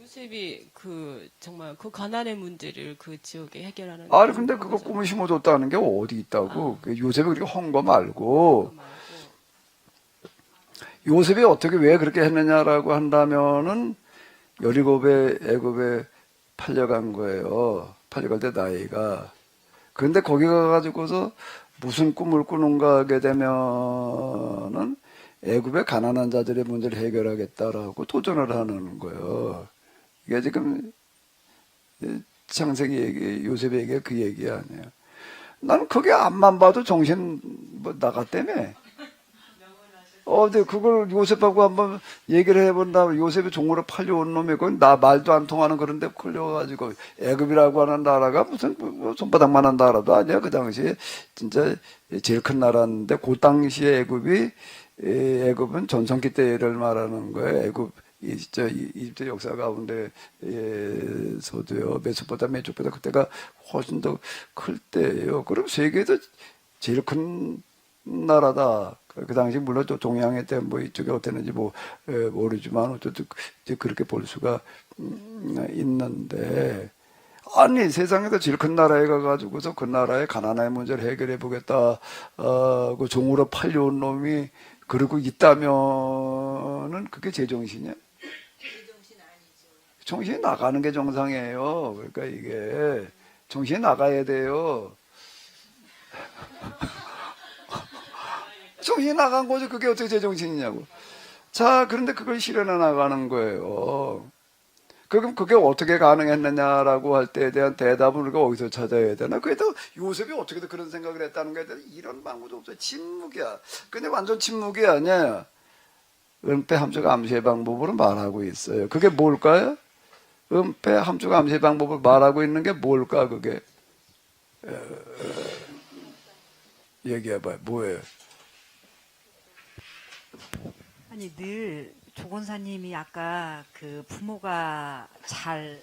Speaker 4: 요셉이 정말 그 가난의 문제를 그 지역에 해결하는.
Speaker 1: 근데 그거 꿈을 심어줬다는 게 어디 있다고? 요셉이 그렇게 한 거 말고. 요셉이 어떻게 왜 그렇게 했느냐라고 한다면은 17에 애굽에 팔려간 거예요. 팔려갈 때 나이가. 그런데 거기 가가지고서 무슨 꿈을 꾸는가 하게 되면은 애굽의 가난한 자들의 문제를 해결하겠다라고 도전을 하는 거예요. 이게 지금 창세기 얘기, 요셉의 얘기가 그 얘기 아니에요. 나는 그게 앞만 봐도 정신 나갔다며. 근데 그걸 요셉하고 한번 얘기를 해본다면 요셉이 종으로 팔려온 놈이 그건 나 말도 안 통하는 그런데 끌려가지고 애굽이라고 하는 나라가 무슨 뭐 손바닥만한 나라도 아니야. 그 당시에 진짜 제일 큰 나라인데 그 당시에 애굽은 전성기 때를 말하는 거예요. 애굽 이집트 역사 가운데에서도요. 메소포타미아 쪽보다 그때가 훨씬 더 클 때예요. 그럼 세계에서 제일 큰 나라다. 그 당시 물론 또 동양의 때 뭐 이쪽에 어땠는지 모르지만 어쨌든 이제 그렇게 볼 수가 있는데 아니 세상에서 제일 큰 나라에 가가지고서 그 나라의 가난의 문제를 해결해 보겠다. 그 종으로 팔려온 놈이 그러고 있다면은 그게 제정신이야? 정신이 나가는 게 정상이에요. 그러니까 이게 정신이 나가야 돼요. 정신이 나간 거죠. 그게 어떻게 제정신이냐고. 자, 그런데 그걸 실현해 나가는 거예요. 그럼 그게 어떻게 가능했느냐라고 할 때에 대한 대답은 우리가 어디서 찾아야 되나? 그래도 요셉이 어떻게든 그런 생각을 했다는 거에 대해서 이런 방법도 없어요. 침묵이야. 근데 완전 침묵이 아니야. 은폐 함축 암시의 방법으로 말하고 있어요. 그게 뭘까요? 은폐 함축 암시의 방법을 말하고 있는 게 뭘까? 그게 얘기해봐요. 뭐예요?
Speaker 9: 아니 늘 조건사님이 아까 그 부모가 잘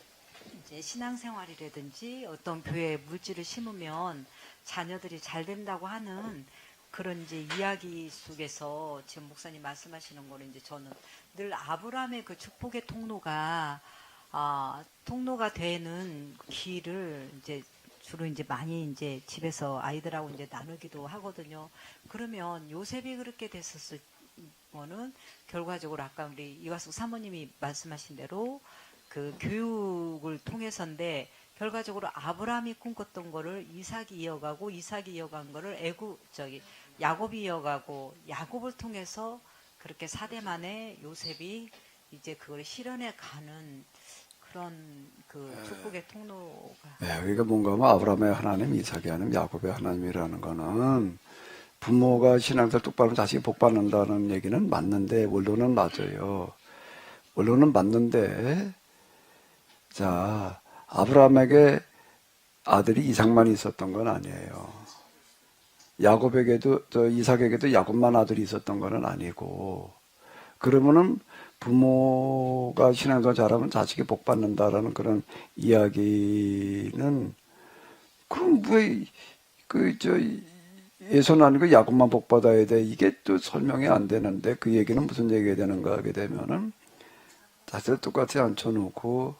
Speaker 9: 이제 신앙생활이라든지 어떤 교회에 물질을 심으면 자녀들이 잘 된다고 하는 그런 이제 이야기 속에서 지금 목사님 말씀하시는 거는 이제 저는 늘 아브라함의 그 축복의 통로가 되는 길을 이제 주로 이제 많이 이제 집에서 아이들하고 이제 나누기도 하거든요. 그러면 요셉이 그렇게 됐었을 거는 결과적으로 아까 우리 이화숙 사모님이 말씀하신 대로 그 교육을 통해서인데 결과적으로 아브라함이 꿈꿨던 거를 이삭이 이어가고 이삭이 이어간 거를 야곱이 이어가고 야곱을 통해서 그렇게 4대 만에 요셉이 이제 그걸 실현해 가는 그런 그 축복의 통로가.
Speaker 1: 네, 그러니까 뭔가 하면 아브라함의 하나님, 이삭의 하나님, 야곱의 하나님이라는 거는 부모가 신앙생활 똑바로 자식이 복 받는다는 얘기는 맞는데, 원론은 맞아요. 원론은 맞는데, 자, 아브라함에게 아들이 이삭만 있었던 건 아니에요. 야곱에게도, 이삭에게도 야곱만 아들이 있었던 건 아니고, 그러면은 부모가 신앙생활 잘하면 자식이 복 받는다라는 그런 이야기는, 그럼 왜, 예손 아니고 야곱만 복 받아야 돼? 이게 또 설명이 안 되는데, 그 얘기는 무슨 얘기가 되는가 하게 되면은, 자식을 똑같이 앉혀놓고,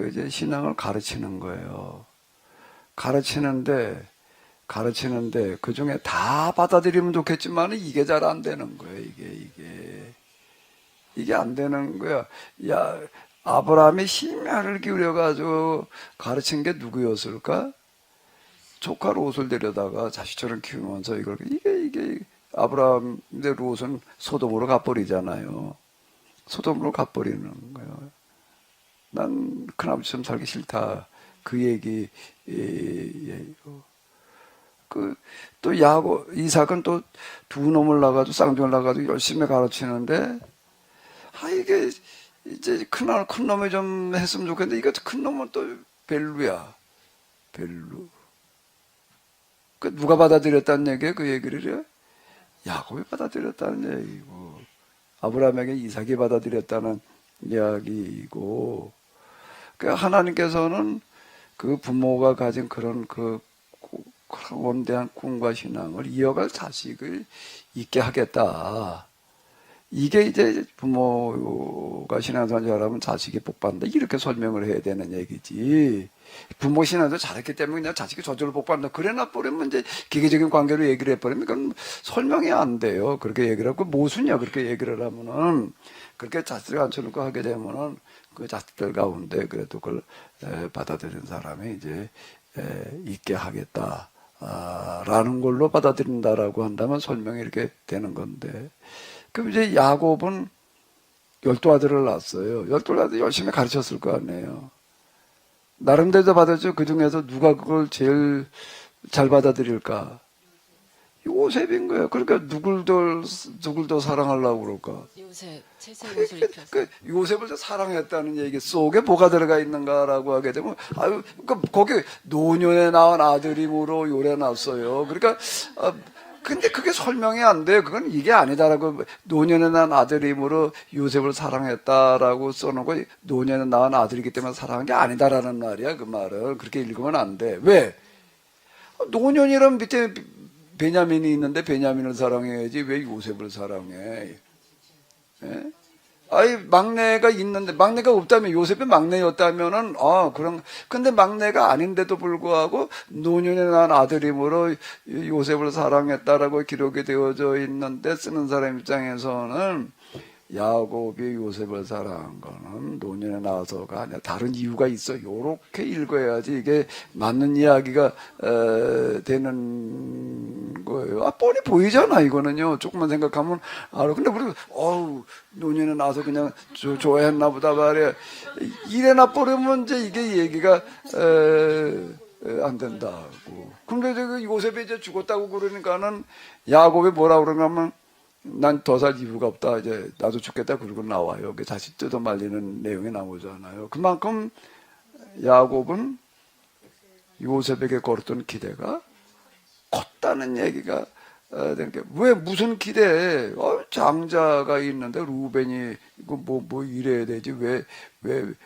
Speaker 1: 이제 신앙을 가르치는 거예요. 가르치는데 그 중에 다 받아들이면 좋겠지만 이게 잘 안 되는 거예요. 이게 안 되는 거야. 야, 아브라함이 심혈을 기울여가지고 가르친 게 누구였을까? 조카 롯을 데려다가 자식처럼 키우면서 이게 아브라함 내 롯은 소돔으로 가버리잖아요. 소돔으로 가버리는 거예요. 난 큰아버지처럼 살기 싫다. 그 얘기, 또 이삭은 또 두 놈을 낳아가지고 쌍둥이를 낳아가지고 열심히 가르치는데, 이게 이제 큰 놈이 좀 했으면 좋겠는데, 이거 큰 놈은 또 벨루야. 벨루. 누가 받아들였다는 얘기예요? 그 얘기를 해요? 야곱이 받아들였다는 얘기고, 아브라함에게 이삭이 받아들였다는 이야기이고, 하나님께서는 그 부모가 가진 그런 원대한 꿈과 신앙을 이어갈 자식을 있게 하겠다. 이게 이제 부모가 신앙생활 잘하면 자식이 복 받는다. 이렇게 설명을 해야 되는 얘기지. 부모 신앙생활 잘했기 때문에 그냥 자식이 저절로 복 받는다. 그래 놔버리면 이제 기계적인 관계로 얘기를 해버리면 그건 설명이 안 돼요. 그렇게 얘기를 하고 모순이야. 그렇게 얘기를 하면은, 그렇게 자식을 앉혀놓고 하게 되면은 그 자식들 가운데 그래도 그걸 받아들인 사람이 이제 있게 하겠다. 라는 걸로 받아들인다라고 한다면 설명이 이렇게 되는 건데, 그럼 이제 야곱은 12아들을 낳았어요. 12아들 열심히 가르쳤을 거 아니에요. 나름대로 받았죠. 그 중에서 누가 그걸 제일 잘 받아들일까? 요셉인 거예요. 그러니까 누굴 더 사랑하려고 그럴까?
Speaker 4: 요셉, 채색 옷을 입혀서.
Speaker 1: 요셉을 사랑했다는 얘기 속에 뭐가 들어가 있는가라고 하게 되면, 거기 노년에 낳은 아들임으로 요래놨어요. 그러니까, 근데 그게 설명이 안 돼요. 그건 이게 아니다라고, 노년에 낳은 아들임으로 요셉을 사랑했다라고 써놓고, 노년에 낳은 아들이기 때문에 사랑한 게 아니다라는 말이야. 그 말을. 그렇게 읽으면 안 돼. 왜? 노년이란 밑에 베냐민이 있는데 베냐민을 사랑해야지 왜 요셉을 사랑해? 예? 막내가 있는데, 막내가 없다면, 요셉이 막내였다면은, 그럼, 근데 막내가 아닌데도 불구하고, 노년에 낳은 아들임으로 요셉을 사랑했다라고 기록이 되어져 있는데, 쓰는 사람 입장에서는, 야곱이 요셉을 사랑한 거는 노년에 나와서가 아니라 다른 이유가 있어. 요렇게 읽어야지 이게 맞는 이야기가 되는 거예요. 뻔히 보이잖아, 이거는요. 조금만 생각하면 알아. 근데 우리 노년에 나와서 그냥 좋아했나 보다 말이야. 이래나 버리면 이제 이게 얘기가 안 된다고. 근데 요셉이 이제 죽었다고 그러니까는 야곱이 뭐라 그러냐면, 난 더 살 이유가 없다. 이제 나도 죽겠다. 그러고 나와요. 다시 뜯어 말리는 내용이 나오잖아요. 그만큼 야곱은 요셉에게 걸었던 기대가 컸다는 얘기가 되는 게, 왜 무슨 기대? 장자가 있는데 루벤이 이거 뭐 이래야 되지? 왜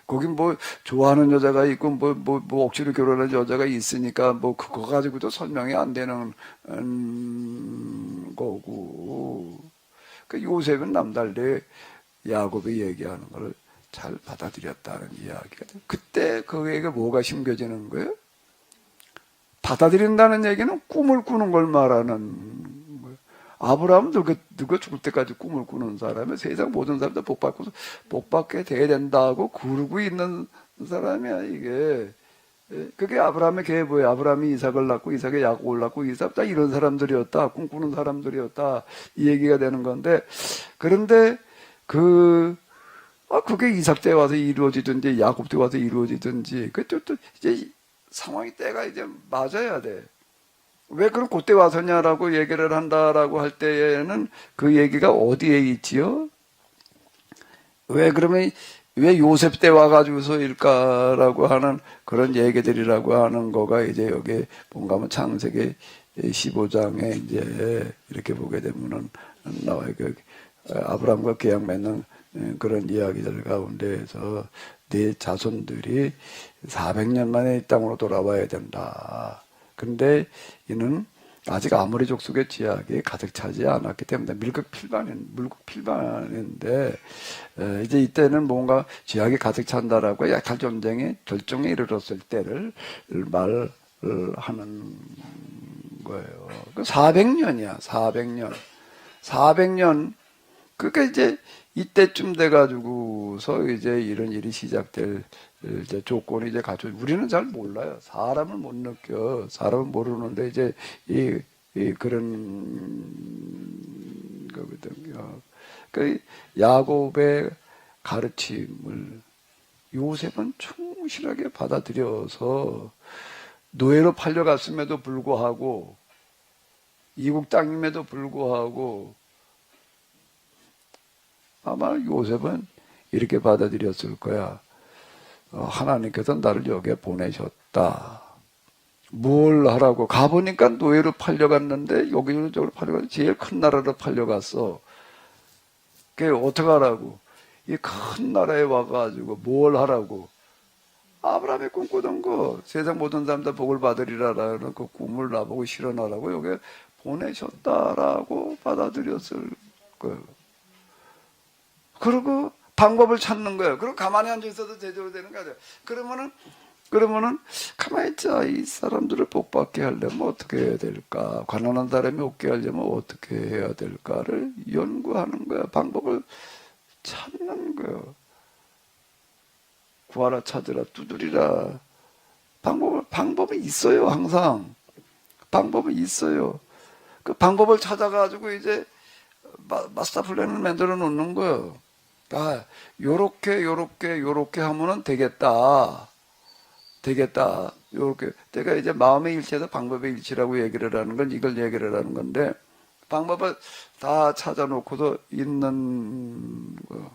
Speaker 1: 거긴 뭐 좋아하는 여자가 있고 뭐 억지로 결혼한 여자가 있으니까 뭐 그거 가지고도 설명이 안 되는 거고. 그 요셉은 남달리 야곱이 얘기하는 걸 잘 받아들였다는 이야기가 돼. 그때 그에게 뭐가 심겨지는 거예요? 받아들인다는 얘기는 꿈을 꾸는 걸 말하는 거예요. 아브라함은 누가 죽을 때까지 꿈을 꾸는 사람이야. 세상 모든 사람들 복받게 돼야 된다고 그러고 있는 사람이야, 이게. 그게 아브라함의 계보예요. 아브라함이 이삭을 낳고 이삭이 야곱을 낳고 이삭 다 이런 사람들이었다. 꿈꾸는 사람들이었다. 이 얘기가 되는 건데, 그런데 그게 이삭 때 와서 이루어지든지 야곱 때 와서 이루어지든지 또 이제 상황이 때가 이제 맞아야 돼. 왜 그럼 그때 와서냐라고 얘기를 한다라고 할 때에는 그 얘기가 어디에 있지요? 왜 그러면 왜 요셉 때 와가지고서일까라고 하는 그런 얘기들이라고 하는 거가 이제 여기 뭔가 하면 창세기 15장에 이제 이렇게 보게 되면은 나와요. 아브라함과 계약 맺는 그런 이야기들 가운데에서 네 자손들이 400년 만에 이 땅으로 돌아와야 된다. 근데 이는 아직 아모리 족속의 지약이 가득 차지 않았기 때문에 물국 필반인데 이제 이때는 뭔가 지약이 가득 찬다라고 약탈 전쟁의 결정에 이르렀을 때를 말을 하는 거예요. 400년이야, 400년. 400년. 그러니까 이제 이때쯤 돼가지고서 이제 이런 일이 시작될 이제 조건이 이제 갖춰. 우리는 잘 몰라요. 사람을 못 느껴. 사람은 모르는데 이제 그런 거거든요. 그 야곱의 가르침을 요셉은 충실하게 받아들여서 노예로 팔려갔음에도 불구하고 이국 땅임에도 불구하고 아마 요셉은 이렇게 받아들였을 거야. 하나님께서 나를 여기에 보내셨다. 뭘 하라고? 가보니까 노예로 팔려갔는데 여기저기로 팔려가서 제일 큰 나라로 팔려갔어. 그게 어떻게 하라고? 이 큰 나라에 와가지고 뭘 하라고? 아브라함이 꿈꾸던 거 세상 모든 사람들 복을 받으리라라는 그 꿈을 나보고 실현하라고 여기에 보내셨다라고 받아들였을 거예요. 그리고 방법을 찾는 거예요. 그리고 가만히 앉아 있어도 제대로 되는 거 아니에요. 그러면은 가만히 있자. 이 사람들을 복받게 하려면 어떻게 해야 될까? 가난한 사람이 없게 하려면 어떻게 해야 될까를 연구하는 거야. 방법을 찾는 거예요. 구하라, 찾으라, 두드리라. 방법이 있어요. 항상 방법이 있어요. 그 방법을 찾아가지고 이제 마스터 플랜을 만들어 놓는 거예요. 아, 요렇게 하면은 되겠다. 요렇게. 내가 이제 마음의 일치에서 방법의 일치라고 얘기를 하는 건 이걸 얘기를 하는 건데, 방법을 다 찾아놓고서 있는 거.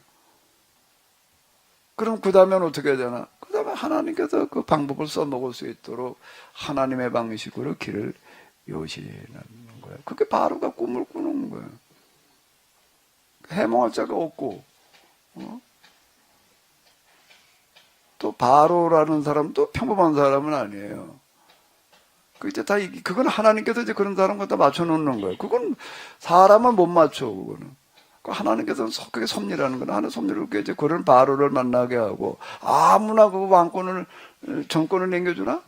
Speaker 1: 그럼 그 다음엔 어떻게 해야 되나? 그 다음에 하나님께서 그 방법을 써먹을 수 있도록 하나님의 방식으로 길을 여시는 거예요. 그게 바로가 꿈을 꾸는 거예요. 해몽할 자가 없고, 또 바로라는 사람도 평범한 사람은 아니에요. 그건 하나님께서 이제 그런 사람 갖다 맞춰놓는 거예요. 그건 사람은 못 맞춰, 그거는. 하나님께서는 그게 섭리라는 거는 하나님 섭리를 이제 그런 바로를 만나게 하고 아무나 그 정권을 남겨주나?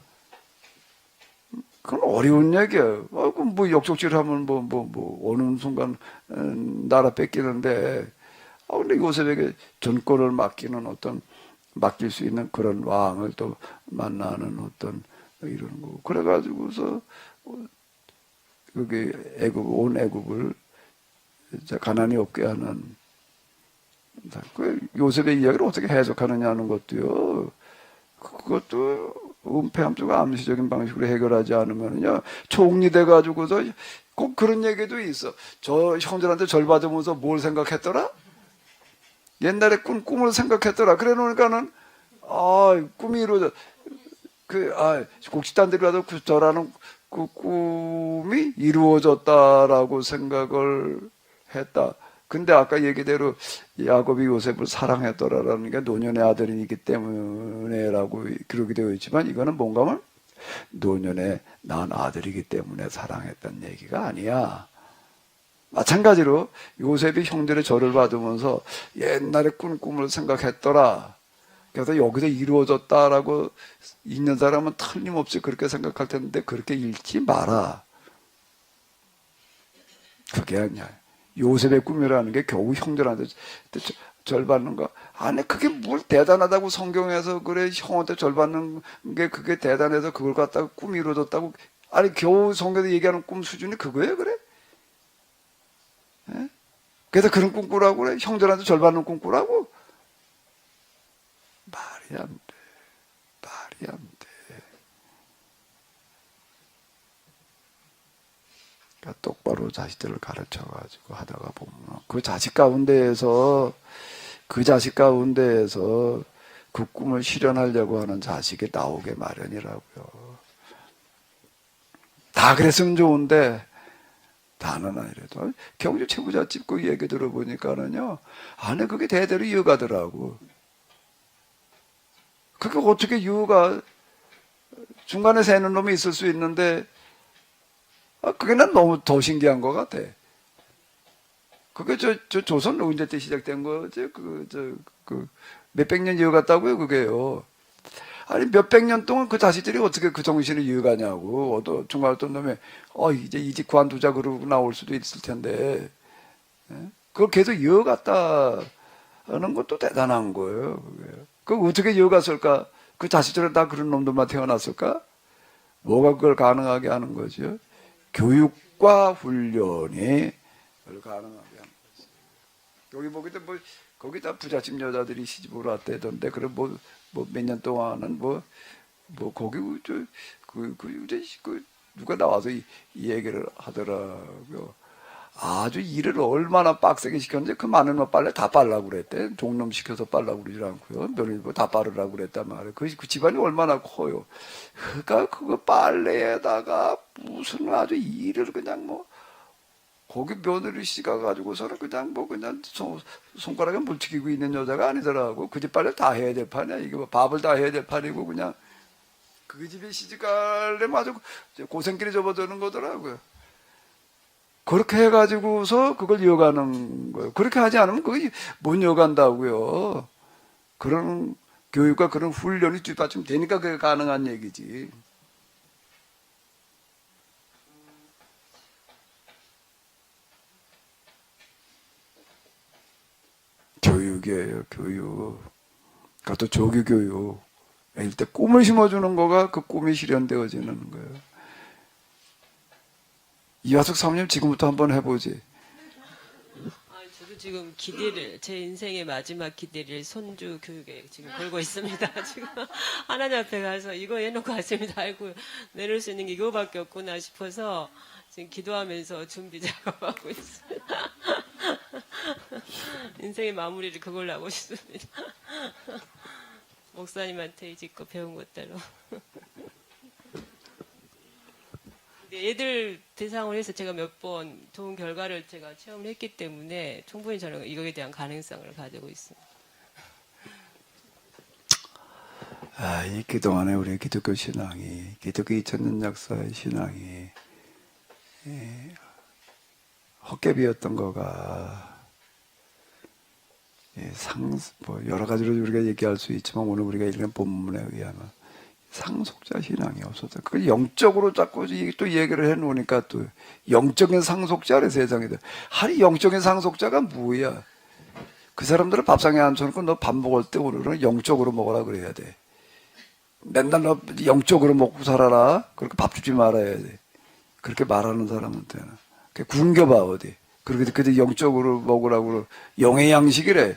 Speaker 1: 그건 어려운 얘기예요. 뭐 역적질하면 어느 순간 나라 뺏기는데. 근데 요셉에게 전권을 맡길 수 있는 그런 왕을 또 만나는 어떤 이런 거. 그래가지고서 그게 온 애굽을 가난이 없게 하는. 그 요셉의 이야기를 어떻게 해석하느냐는 것도요. 그것도 은폐함 쪽 암시적인 방식으로 해결하지 않으면요 총리 돼가지고서 꼭 그런 얘기도 있어. 저 형들한테 절 받으면서 뭘 생각했더라? 옛날에 꿈을 생각했더라. 그래 놓으니까는 꿈이 이루어져. 곡식단들이 와도 저라는 그 꿈이 이루어졌다라고 생각을 했다. 근데 아까 얘기대로 야곱이 요셉을 사랑했더라라는 게 노년의 아들이기 때문에라고 기록이 되어 있지만 이거는 뭔가 하면 노년에 낳은 아들이기 때문에 사랑했던 얘기가 아니야. 마찬가지로 요셉이 형들의 절을 받으면서 옛날에 꾼 꿈을 생각했더라. 그래서 여기서 이루어졌다라고 읽는 사람은 틀림없이 그렇게 생각할 텐데 그렇게 읽지 마라. 그게 아니야. 요셉의 꿈이라는 게 겨우 형들한테 절 받는 거. 아니 그게 뭘 대단하다고 성경에서 그래 형한테 절 받는 게 그게 대단해서 그걸 갖다가 꿈이 이루어졌다고. 아니 겨우 성경에서 얘기하는 꿈 수준이 그거예요 그래? 예? 그래서 그런 꿈 꾸라고 그래? 형들한테 절 받는 꿈 꾸라고? 말이 안 돼. 말이 안 돼. 그러니까 똑바로 자식들을 가르쳐가지고 하다가 보면 그 자식 가운데에서 그 꿈을 실현하려고 하는 자식이 나오게 마련이라고요. 다 그랬으면 좋은데 다는 아니래도 경주 최부잣집 그 얘기 들어보니까는요. 안에 그게 대대로 이어가더라고. 그게 어떻게 이유가 중간에 새는 놈이 있을 수 있는데 그게 난 너무 더 신기한 것 같아. 그게 조선 노인제 때 시작된 거지. 몇백 년 이어갔다고요, 그게요. 아니, 몇백 년 동안 그 자식들이 어떻게 그 정신을 이어가냐고. 중간에 어떤 놈이, 이제 이 집 관두자 그러고 나올 수도 있을 텐데. 예? 그걸 계속 이어갔다는 것도 대단한 거예요, 그게. 그걸 어떻게 이어갔을까? 그 자식들은 다 그런 놈들만 태어났을까? 뭐가 그걸 가능하게 하는 거죠? 교육과 훈련이 그걸 가능하게 하는 거죠. 여기 보기도 거기다 부잣집 여자들이 시집을 왔대던데, 그래 몇 년 동안은 거기 누가 나와서 이 얘기를 하더라고요. 아주 일을 얼마나 빡세게 시켰는데 그 많은 거 빨래 다 빨라고 그랬대. 종놈 시켜서 빨라고 그러지 않고요. 며느리 다 빠르라고 그랬단 말이에요. 그 집안이 얼마나 커요. 그러니까 그거 빨래에다가 무슨 아주 일을 그냥 거기 며느리 씨가 가지고서는 그냥 손가락에 물 튀기고 있는 여자가 아니더라고. 그 집 빨래 다 해야 될 판이야. 이게 밥을 다 해야 될 판이고 그냥 그 집에 시집 가려면 아주 고생길에 접어드는 거더라고요. 그렇게 해가지고서 그걸 이어가는 거예요. 그렇게 하지 않으면 그게 못 이어간다고요. 그런 교육과 그런 훈련이 뒷받침 되니까 그게 가능한 얘기지. 교육이에요, 교육. 그것도 조기 교육. 애들 때 꿈을 심어주는 거가 그 꿈이 실현되어지는 거예요. 이화숙 사모님 지금부터 한번 해보지.
Speaker 4: 저도 지금 제 인생의 마지막 기대를 손주 교육에 지금 걸고 있습니다. 지금 하나님 앞에 가서 이거 해놓고 왔습니다. 아이고, 내놓을 수 있는 게 이거밖에 없구나 싶어서 지금 기도하면서 준비 작업하고 있습니다. 인생의 마무리를 그걸로 하고 싶습니다. 목사님한테 이제껏 배운 것대로. 애들 대상으로 해서 제가 몇 번 좋은 결과를 제가 체험을 했기 때문에 충분히 저는 이거에 대한 가능성을 가지고 있습니다.
Speaker 1: 이 그동안에 우리 기독교 신앙이, 기독교 2000년 역사의 신앙이 헛개비였던 거가 여러 가지로 우리가 얘기할 수 있지만 오늘 우리가 읽은 본문에 의하면 상속자 신앙이 없었다. 그걸 영적으로 자꾸 또 얘기를 해놓으니까 또 영적인 상속자래 세상에. 아니 영적인 상속자가 뭐야? 그 사람들을 밥상에 앉혀놓고 너 밥 먹을 때 오늘은 영적으로 먹어라 그래야 돼. 맨날 너 영적으로 먹고 살아라. 그렇게 밥 주지 말아야 돼. 그렇게 말하는 사람한테는 굶겨봐 어디. 그렇게 영적으로 먹으라고 영의 양식이래.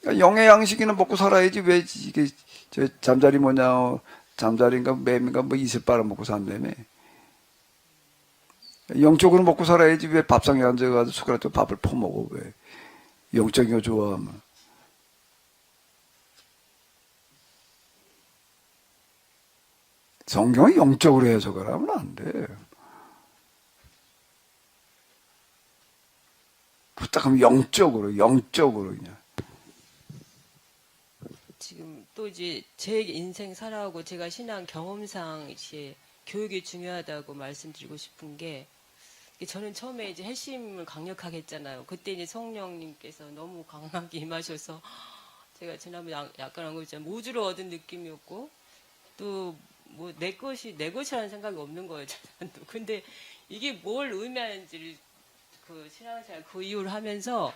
Speaker 1: 그러니까 영의 양식이나 먹고 살아야지 왜 이게 잠자리 잠자리인가 뱀인가 이슬 빨아먹고 산다며. 영적으로 먹고 살아야지 왜 밥상에 앉아가지고 숟가락으로 밥을 퍼먹어 왜. 영적인 거 좋아하면. 성경은 영적으로 해석을 하면 안 돼. 부탁하면 영적으로 그냥.
Speaker 4: 지금 또 이제 제 인생 살아오고 제가 신앙 경험상 이제 교육이 중요하다고 말씀드리고 싶은 게 저는 처음에 이제 핵심을 강력하게 했잖아요. 그때 이제 성령님께서 너무 강하게 임하셔서 제가 지난번에 약간 한 거 있잖아요. 우주를 얻은 느낌이었고 또 내 것이라는 생각이 없는 거예요. 저는. 근데 이게 뭘 의미하는지를 그 신앙생활 그 이후를 하면서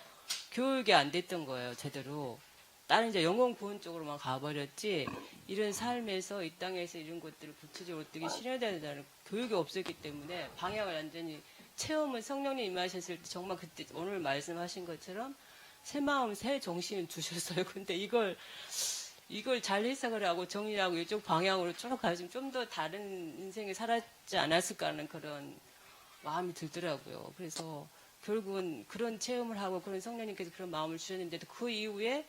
Speaker 4: 교육이 안 됐던 거예요, 제대로. 다른 이제 영혼 구원 쪽으로만 가버렸지, 이런 삶에서 이 땅에서 이런 것들을 구체적으로 어떻게 실현해야 된다는 교육이 없었기 때문에 방향을 완전히 체험을 성령님 임하셨을 때 정말 그때 오늘 말씀하신 것처럼 새 마음, 새 정신을 주셨어요. 근데 이걸 잘 해석을 하고 정리하고 이쪽 방향으로 쭉 가시면 좀 더 다른 인생을 살았지 않았을까 하는 그런 마음이 들더라고요. 그래서 결국은 그런 체험을 하고 그런 성령님께서 그런 마음을 주셨는데도 그 이후에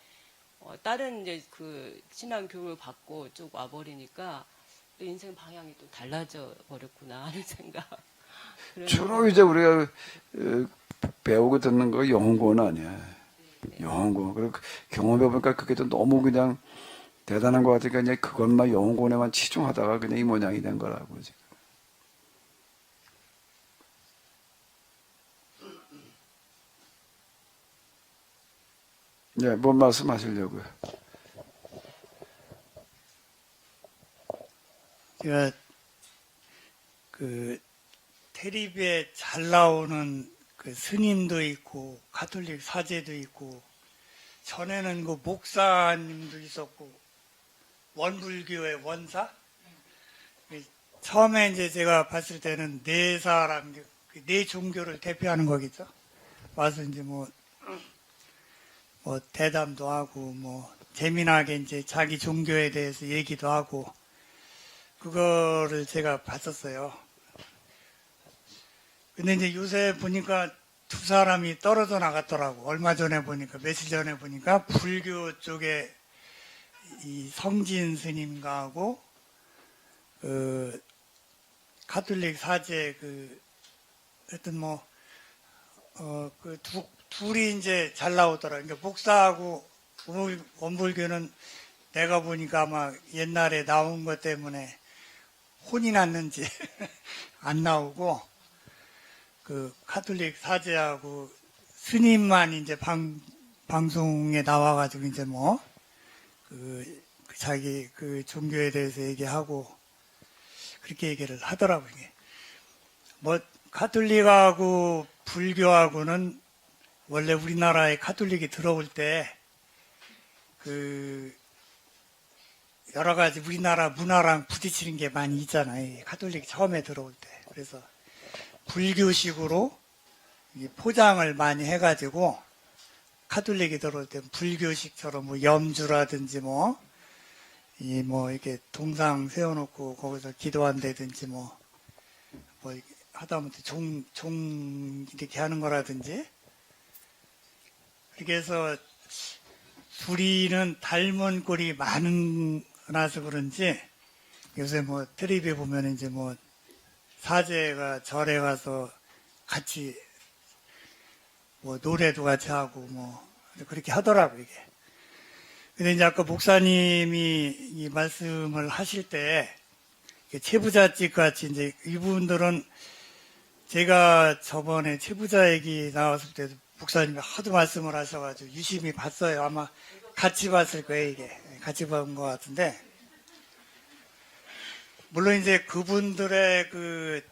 Speaker 4: 다른 이제 그 신앙 교육을 받고 쭉 와버리니까 또 인생 방향이 또 달라져 버렸구나 하는 생각.
Speaker 1: 주로 이제 우리가 배우고 듣는 거 영혼구원 아니야. 영혼구원. 그리고 경험해 보니까 그게 또 너무 그냥 대단한 것 같으니까 그냥 그것만 영혼구원에만 치중하다가 그냥 이 모양이 된 거라고 지금. 네, 뭔 말씀하시려고요?
Speaker 5: 제가 그 텔레비에 잘 나오는 그 스님도 있고 가톨릭 사제도 있고 전에는 그 목사님도 있었고 원불교의 원사. 처음에 이제 제가 봤을 때는 네 사람, 네 종교를 대표하는 거겠죠. 와서 이제 뭐 대담도 하고 재미나게 이제 자기 종교에 대해서 얘기도 하고 그거를 제가 봤었어요. 근데 이제 요새 보니까 두 사람이 떨어져 나갔더라고. 얼마 전에 보니까, 며칠 전에 보니까 불교 쪽에 이 성진 스님과하고 가톨릭 사제 하여튼 둘이 이제 잘 나오더라. 그러니까 목사하고 원불교는 내가 보니까 아마 옛날에 나온 것 때문에 혼이 났는지 안 나오고, 그 가톨릭 사제하고 스님만 이제 방송에 나와가지고 이제 자기 그 종교에 대해서 얘기하고 그렇게 얘기를 하더라고요. 가톨릭하고 불교하고는 원래 우리나라에 가톨릭이 들어올 때 여러 가지 우리나라 문화랑 부딪히는 게 많이 있잖아요. 가톨릭 처음에 들어올 때. 그래서 불교식으로 포장을 많이 해가지고 가톨릭이 들어올 때 불교식처럼 염주라든지 이렇게 동상 세워놓고 거기서 기도한다든지 이렇게 하다못해 종 이렇게 하는 거라든지. 그래서 둘이는 닮은 꼴이 많아서 그런지 요새 텔레비에 보면 이제 사제가 절에 가서 같이 노래도 같이 하고 그렇게 하더라고요, 이게. 근데 이제 아까 목사님이 이 말씀을 하실 때 채부자집 같이 이제 이분들은 제가 저번에 채부자 얘기 나왔을 때도 목사님이 하도 말씀을 하셔가지고 유심히 봤어요. 아마 같이 봤을 거예요, 이게. 같이 본 것 같은데. 물론 이제 그분들의 그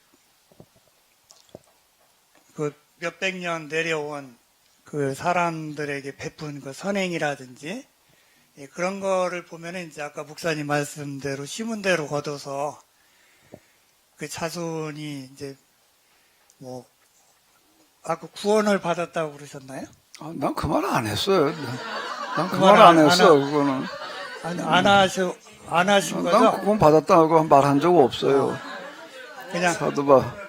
Speaker 5: 몇백 년 내려온 그 사람들에게 베푼 그 선행이라든지 그런 거를 보면은 이제 아까 목사님 말씀대로 심은 대로 거둬서 그 자손이 이제 아까 구원을 받았다고 그러셨나요?
Speaker 1: 난 그 말 안 했어요. 난 그 말 안 했어, 그거는.
Speaker 5: 안 하신 거죠?
Speaker 1: 난 구원 받았다고 말한 적 없어요.
Speaker 5: 그냥
Speaker 1: 사도바.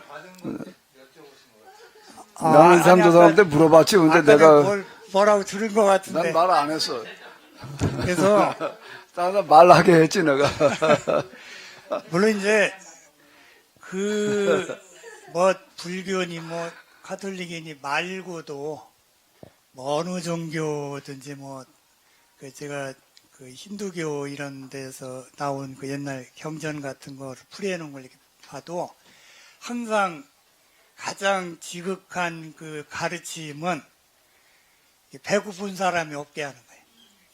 Speaker 1: 나는 사람 저 사람한테 물어봤지. 근데 내가
Speaker 5: 뭐라고 들은 것 같은데.
Speaker 1: 난 말 안 했어.
Speaker 5: 그래서
Speaker 1: 나는 말하게 했지 내가.
Speaker 5: 물론 이제 불교니 가톨릭이니 말고도 어느 종교든지 제가 그 힌두교 이런 데서 나온 그 옛날 경전 같은 거를 풀이해놓은 걸 이렇게 봐도 항상 가장 지극한 그 가르침은 배고픈 사람이 없게 하는 거예요.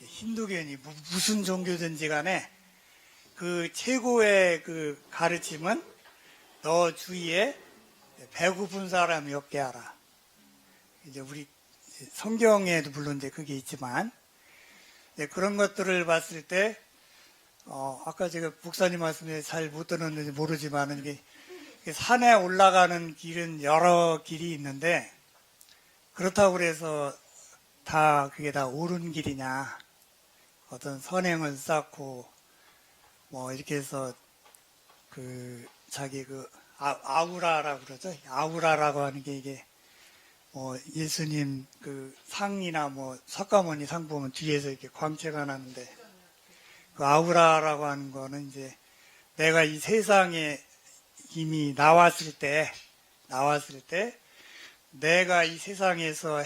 Speaker 5: 힌두교니 무슨 종교든지 간에 그 최고의 그 가르침은 너 주위에 배고픈 사람이 없게 하라. 이제 우리 성경에도 물론 이제 그게 있지만 이제 그런 것들을 봤을 때 아까 제가 목사님 말씀에 잘 못 들었는지 모르지만 이게 산에 올라가는 길은 여러 길이 있는데 그렇다고 그래서 그게 다 옳은 길이냐, 어떤 선행을 쌓고 뭐 이렇게 해서 자기 아우라라고 그러죠. 아우라라고 하는 게 이게 뭐 예수님 상이나 뭐 석가모니 상 보면 뒤에서 이렇게 광채가 나는데 그 아우라라고 하는 거는 이제 내가 이 세상에 이미 나왔을 때 내가 이 세상에서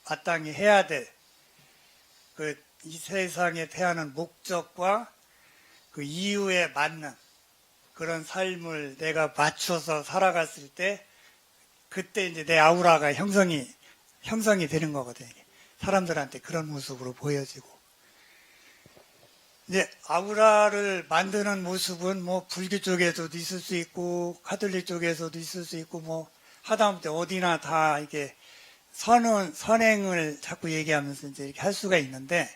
Speaker 5: 마땅히 해야 될 이 세상에 태어난 목적과 그 이유에 맞는 그런 삶을 내가 맞춰서 살아갔을 때 그때 이제 내 아우라가 형성이 되는 거거든요. 사람들한테 그런 모습으로 보여지고. 이제 아우라를 만드는 모습은 뭐 불교 쪽에서도 있을 수 있고 가톨릭 쪽에서도 있을 수 있고 뭐 하다못해 어디나 다 이게 선행을 자꾸 얘기하면서 이제 이렇게 할 수가 있는데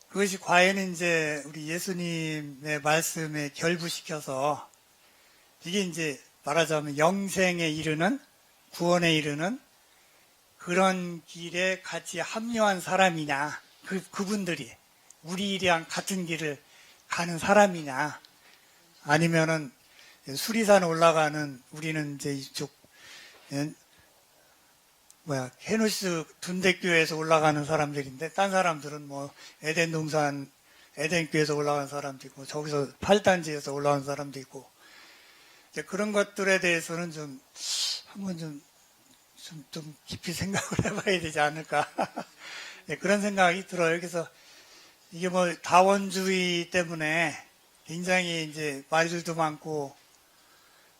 Speaker 5: 그것이 과연 이제 우리 예수님의 말씀에 결부시켜서 이게 이제 말하자면 영생에 이르는 구원에 이르는 그런 길에 같이 합류한 사람이냐, 그분들이 우리랑 같은 길을 가는 사람이냐, 아니면은 수리산 올라가는 우리는 이제 이쪽 헤누스 둔대교에서 올라가는 사람들인데 딴 사람들은 뭐 에덴교에서 올라간 사람도 있고 저기서 팔단지에서 올라간 사람도 있고 이제 그런 것들에 대해서는 좀 한번 좀 깊이 생각을 해봐야 되지 않을까 네, 그런 생각이 들어요. 그래서 이게 뭐 다원주의 때문에 굉장히 이제 말들도 많고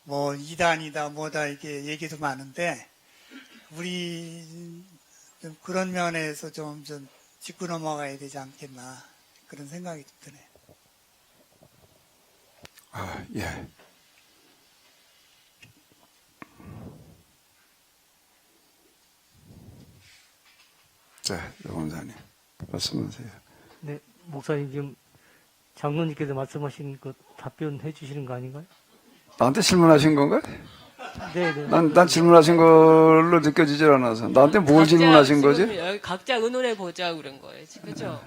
Speaker 5: 뭐 이단이다 뭐다 이게 얘기도 많은데 우리 좀 그런 면에서 좀 짚고 넘어가야 되지 않겠나 그런 생각이 드네요.
Speaker 1: 예. 자, 노원사님 말씀하세요.
Speaker 2: 네, 목사님 지금 장로님께서 말씀하신 그 답변해 주시는 거 아닌가요?
Speaker 1: 나한테 질문하신 건가?
Speaker 2: 네.
Speaker 1: 난 질문하신 걸로 느껴지질 않아서. 나한테 뭘 질문하신 거지?
Speaker 4: 여기 각자 의논해 보자 그런 거예요. 그렇죠?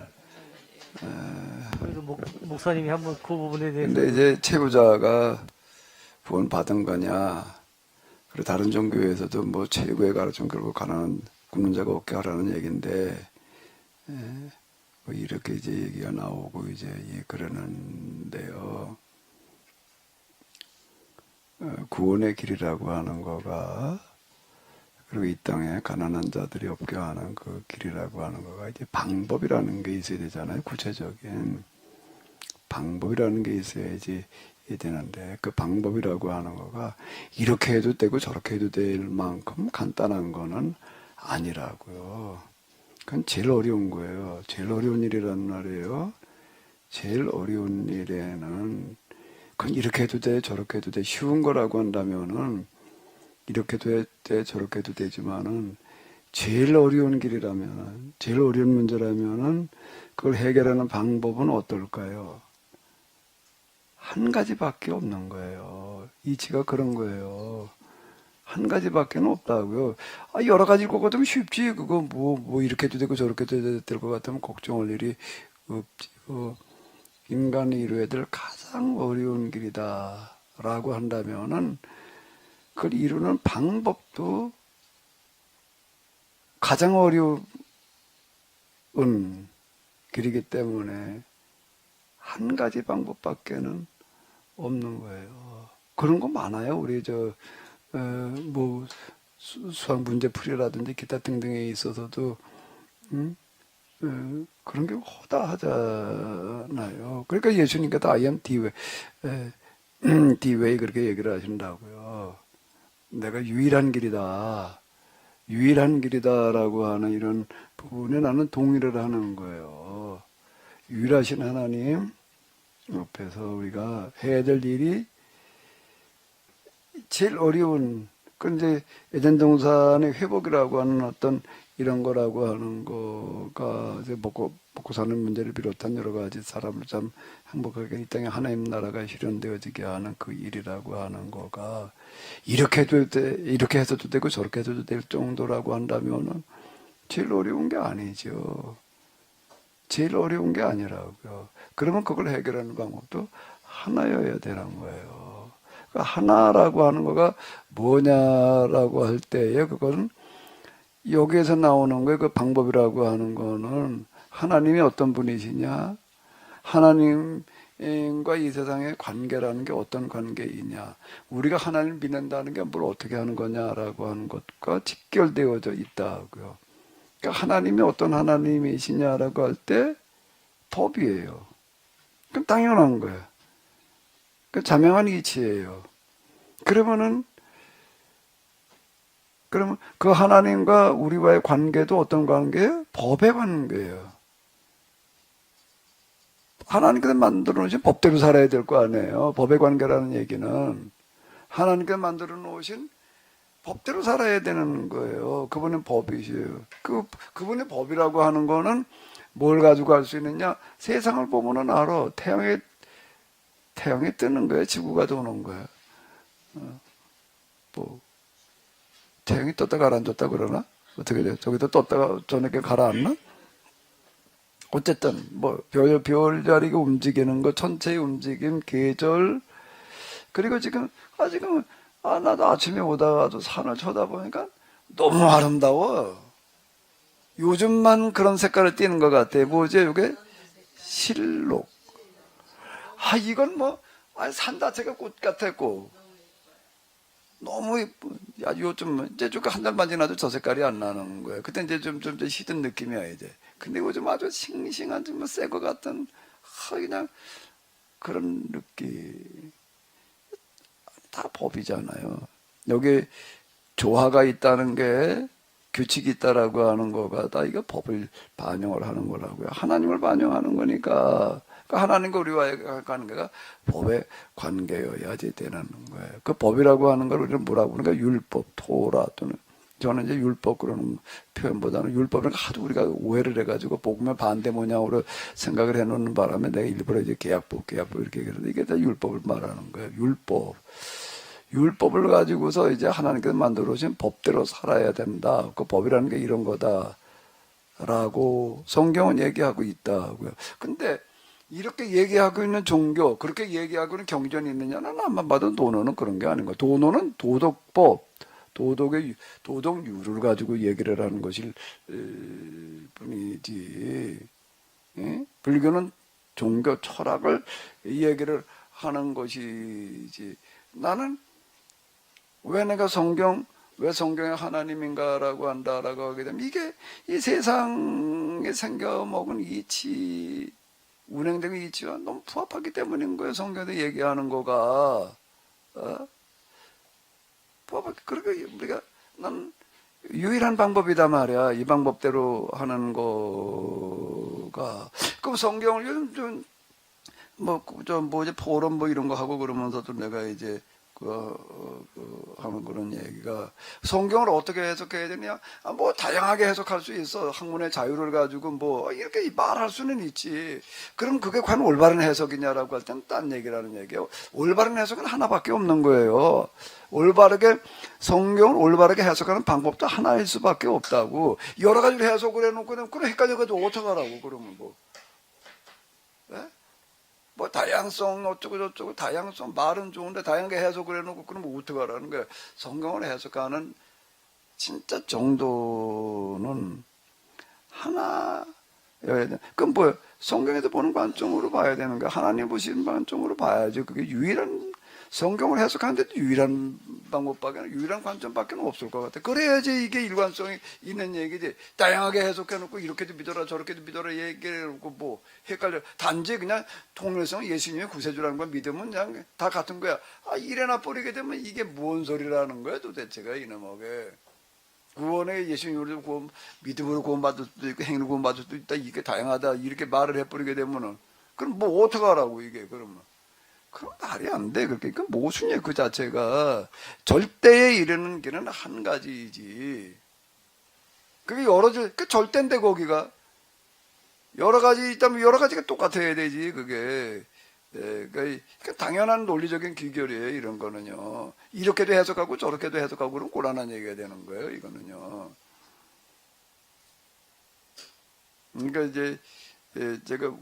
Speaker 2: 그래도 목사님이 한번 그 부분에 대해서.
Speaker 1: 근데 이제 채부자가 구원 받은 거냐? 그리고 다른 종교에서도 뭐 최고의 가르침 결국 가난한 굶는 자가 없게 하라는 얘기인데, 뭐 이렇게 이제 얘기가 나오고 이제 그러는데요. 구원의 길이라고 하는 거가 그리고 이 땅에 가난한 자들이 없게 하는 그 길이라고 하는 거가 이제 방법이라는 게 있어야 되잖아요. 구체적인 방법이라는 게 있어야지 되는데 그 방법이라고 하는 거가 이렇게 해도 되고 저렇게 해도 될 만큼 간단한 거는 아니라고요. 그건 제일 어려운 거예요. 제일 어려운 일이란 말이에요. 제일 어려운 일에는 그건 이렇게 해도 돼, 저렇게 해도 돼. 쉬운 거라고 한다면은 이렇게 해도 돼, 저렇게 해도 되지만은 제일 어려운 길이라면은, 제일 어려운 문제라면은 그걸 해결하는 방법은 어떨까요? 한 가지밖에 없는 거예요. 이치가 그런 거예요. 한 가지밖에 없다고요. 여러 가지일 것 같으면 쉽지. 그거 뭐 이렇게 해도 되고 저렇게 해도 될 것 같으면 걱정할 일이 없지. 인간이 이루어야 될 가장 어려운 길이다라고 한다면은 그걸 이루는 방법도 가장 어려운 길이기 때문에 한 가지 방법밖에는 없는 거예요. 그런 거 많아요. 우리 뭐 수학 문제 풀이라든지 기타 등등에 있어서도 그런 게 허다하잖아요. 그러니까 예수님께서 I am the way 그렇게 얘기를 하신다고요. 내가 유일한 길이다. 유일한 길이다라고 하는 이런 부분에 나는 동의를 하는 거예요. 유일하신 하나님 옆에서 우리가 해야 될 일이 제일 어려운 그 이제 에덴 동산의 회복이라고 하는 어떤 이런 거라고 하는 거가 이제 먹고 사는 문제를 비롯한 여러 가지 사람을 참 행복하게 이 땅에 하나님 나라가 실현되어지게 하는 그 일이라고 하는 거가 이렇게 해도 이렇게 해서도 되고 저렇게 해서도 될 정도라고 한다면은 제일 어려운 게 아니죠. 제일 어려운 게 아니라고요. 그러면 그걸 해결하는 방법도 하나여야 되는 거예요. 그러니까 하나라고 하는 거가 뭐냐라고 할 때에 그거는 여기에서 나오는 거예요. 그 방법이라고 하는 거는 하나님이 어떤 분이시냐, 하나님과 이 세상의 관계라는 게 어떤 관계이냐, 우리가 하나님을 믿는다는 게 뭘 어떻게 하는 거냐라고 하는 것과 직결되어져 있다고요. 그러니까 하나님이 어떤 하나님이시냐라고 할 때 법이에요. 그럼 당연한 거예요. 그 자명한 이치예요. 그러면 그 하나님과 우리와의 관계도 어떤 관계예요? 법의 관계예요. 하나님께서 만들어 놓으신 법대로 살아야 될 거 아니에요. 법의 관계라는 얘기는 하나님께서 만들어 놓으신 법대로 살아야 되는 거예요. 그분은 법이시에요. 그분의 법이라고 하는 거는 뭘 가지고 할 수 있느냐? 세상을 보면은 알아. 태양이 뜨는 거예요. 지구가 도는 거예요. 태양이 떴다 가라앉았다 그러나? 어떻게 돼요? 저기도 떴다가 저녁에 가라앉나? 어쨌든 별자리가 움직이는 거, 천체의 움직임, 계절, 그리고 지금 나도 아침에 오다가도 산을 쳐다보니까 너무 아름다워. 요즘만 그런 색깔을 띠는 것 같아. 뭐지? 이게 실록. 이건 산 자체가 꽃 같았고 너무 예뻐. 요즘 이제 좀 한 달만 지나도 저 색깔이 안 나는 거야. 그때 이제 좀 시든 느낌이야 이제. 근데 요즘 아주 싱싱한 좀 새 것 같은 그냥 그런 느낌. 다 법이잖아요. 여기 조화가 있다는 게 규칙이 있다라고 하는 거가 다 이거 법을 반영을 하는 거라고요. 하나님을 반영하는 거니까. 그러니까 하나님과 우리와의 관계가 법의 관계여야지 되는 거예요. 그 법이라고 하는 걸 우리는 뭐라고 그러니까 율법, 토라 또는 저는 이제 율법 그러는 표현보다는 율법을 하도 우리가 오해를 해가지고 복음의 반대 모양으로 생각을 해놓는 바람에 내가 일부러 이제 계약법 이렇게 얘기하는데 이게 다 율법을 말하는 거예요. 율법을 가지고서 이제 하나님께서 만들어 오신 법대로 살아야 된다. 그 법이라는 게 이런 거다라고 성경은 얘기하고 있다고요. 근데 이렇게 얘기하고 있는 종교, 그렇게 얘기하고 있는 경전이 있느냐는 안만 봐도 도노는 그런 게 아닌 거예요. 도노는 도덕법, 도덕률을 가지고 얘기를 하는 것일 뿐이지. 예? 불교는 종교 철학을 얘기를 하는 것이지. 나는 왜 내가 왜 성경의 하나님인가라고 한다라고 하게 되면 이게 이 세상에 생겨먹은 이치, 운행되는 이치와 너무 부합하기 때문인 거예요. 성경에서 얘기하는 거가. 부합하기. 그러니까 난 유일한 방법이다 말이야. 이 방법대로 하는 거가. 그럼 성경을 요즘 포럼 이런 거 하고 그러면서도 내가 이제 하는 그런 얘기가 성경을 어떻게 해석해야 되냐? 다양하게 해석할 수 있어. 학문의 자유를 가지고 이렇게 말할 수는 있지. 그럼 그게 과연 올바른 해석이냐라고 할 때는 딴 얘기라는 얘기예요. 올바른 해석은 하나밖에 없는 거예요. 성경을 올바르게 해석하는 방법도 하나일 수밖에 없다고. 여러 가지로 해석을 해놓고 그럼 헷갈려가지고 어떡하라고 그러면 네? 다양성 어쩌고 저쩌고 다양성 말은 좋은데 다양하게 해석을 해놓고 그러면 어떡하라는 거야. 성경을 해석하는 진짜 정도는 하나여야 돼. 그럼 성경에서 보는 관점으로 봐야 되는 거야. 하나님 보시는 관점으로 봐야지. 그게 유일한 성경을 해석하는데도 유일한 유일한 관점밖에 없을 것 같아. 그래야지 이게 일관성이 있는 얘기지. 다양하게 해석해놓고 이렇게도 믿어라 저렇게도 믿어라 얘기해놓고 헷갈려. 단지 그냥 통일성 예수님의 구세주라는 걸 믿으면 그냥 다 같은 거야. 이래나 버리게 되면 이게 뭔 소리라는 거야 도대체가 이놈에게. 구원에 예수님으로 믿음으로 구원받을 수도 있고 행위로 구원받을 수도 있다. 이게 다양하다 이렇게 말을 해버리게 되면은 그럼 어떡하라고 이게 그러면. 그럼 말이 안 돼. 그러니까 모순이야 그 자체가. 절대에 이르는 길은 한 가지이지. 그게 그 절대인데 거기가 여러 가지 있다면 여러 가지가 똑같아야 되지 그게. 그러니까 당연한 논리적인 귀결이에요 이런 거는요. 이렇게도 해석하고 저렇게도 해석하고 그럼 곤란한 얘기가 되는 거예요 이거는요. 그러니까 이제 제가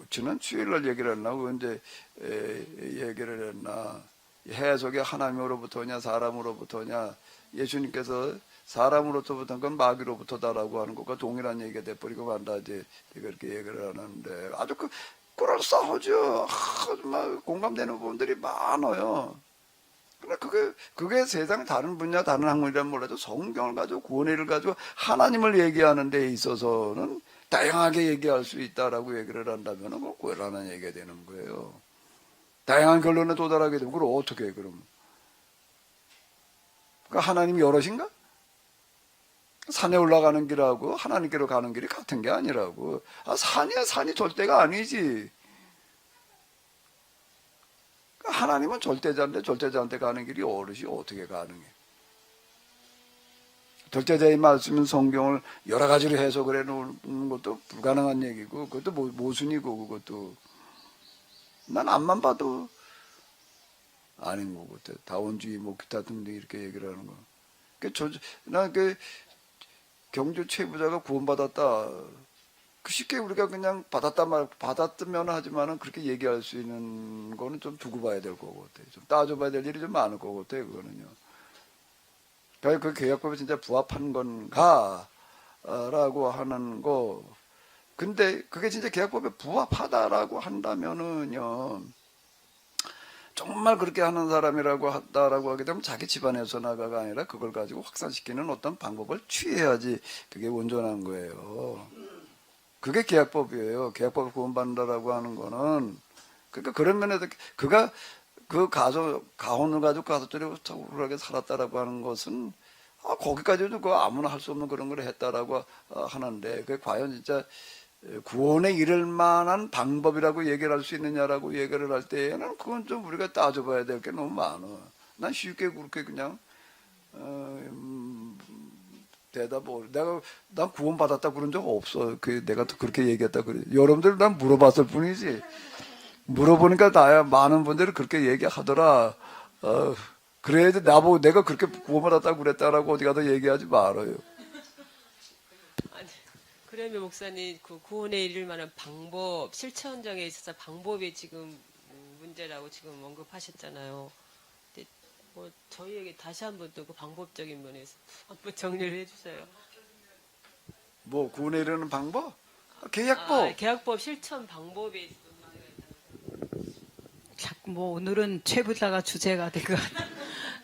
Speaker 1: 지난 수요일날 얘기를 했나 언제 얘기를 했나 해석이 하나님으로부터냐 사람으로부터냐 예수님께서 사람으로부터는 건 마귀로부터다라고 하는 것과 동일한 얘기가 돼버리고 만다 이제 그렇게 얘기를 하는데 아주 그걸 싸우죠. 정말 공감되는 부분들이 많아요. 그러나 그게 세상 다른 분야 다른 학문이란 몰라도 성경을 가지고 구원의를 가지고 하나님을 얘기하는 데 있어서는 다양하게 얘기할 수 있다라고 얘기를 한다면 그건 곤란한 얘기가 되는 거예요. 다양한 결론에 도달하게 되면 그걸 어떻게 해 그럼? 그러니까 하나님 여럿인가? 산에 올라가는 길하고 하나님께로 가는 길이 같은 게 아니라고. 산이 절대가 아니지. 하나님은 절대자인데 절대자한테 가는 길이 어르시 어떻게 가능해? 절대자의 말씀은 성경을 여러 가지로 해석을 해놓는 것도 불가능한 얘기고 그것도 모순이고 그것도 난 앞만 봐도 아닌 것 같아. 다원주의 뭐 기타 등등 이렇게 얘기를 하는 거. 난 경주 최부자가 구원받았다. 쉽게 우리가 그냥 받았으면 하지만은 그렇게 얘기할 수 있는 거는 좀 두고 봐야 될 것 같아요. 좀 따져봐야 될 일이 좀 많을 것 같아요. 그거는요. 그 계약법에 진짜 부합한 건가? 라고 하는 거. 근데 그게 진짜 계약법에 부합하다라고 한다면은요. 정말 그렇게 하는 사람이라고 하다라고 하게 되면 자기 집안에서 나가가 아니라 그걸 가지고 확산시키는 어떤 방법을 취해야지 그게 온전한 거예요. 그게 계약법이에요. 계약법을 구원받는다라고 하는 거는 그러니까 그런 면에서 그가 그 가혼을 가지고 가족들이 착실하게 살았다라고 하는 것은 거기까지도 아무나 할 수 없는 그런 걸 했다라고 하는데 그게 과연 진짜 구원에 이를 만한 방법이라고 얘기를 할 수 있느냐라고 얘기를 할 때에는 그건 좀 우리가 따져봐야 될 게 너무 많아. 난 쉽게 그렇게 그냥 난 구원받았다 그런 적 없어. 내가 또 그렇게 얘기했다 그래. 여러분들 난 물어봤을 뿐이지. 물어보니까 나야 많은 분들이 그렇게 얘기하더라. 그래야지 나보고 내가 그렇게 구원받았다고 그랬다라고 어디 가서 얘기하지 말아요.
Speaker 4: 아니, 그러면 목사님 그 구원에 이를 만한 방법, 실천정에 있어서 방법이 지금 문제라고 지금 언급하셨잖아요. 근데 뭐 저희에게 다시 한번 또 그 방법적인 면에서 한번 정리를 해주세요.
Speaker 1: 뭐 구원에 이르는 방법? 계약법.
Speaker 4: 계약법 실천 방법에 있어서
Speaker 10: 자꾸 뭐 오늘은 최부자가 주제가 된 것 같아요.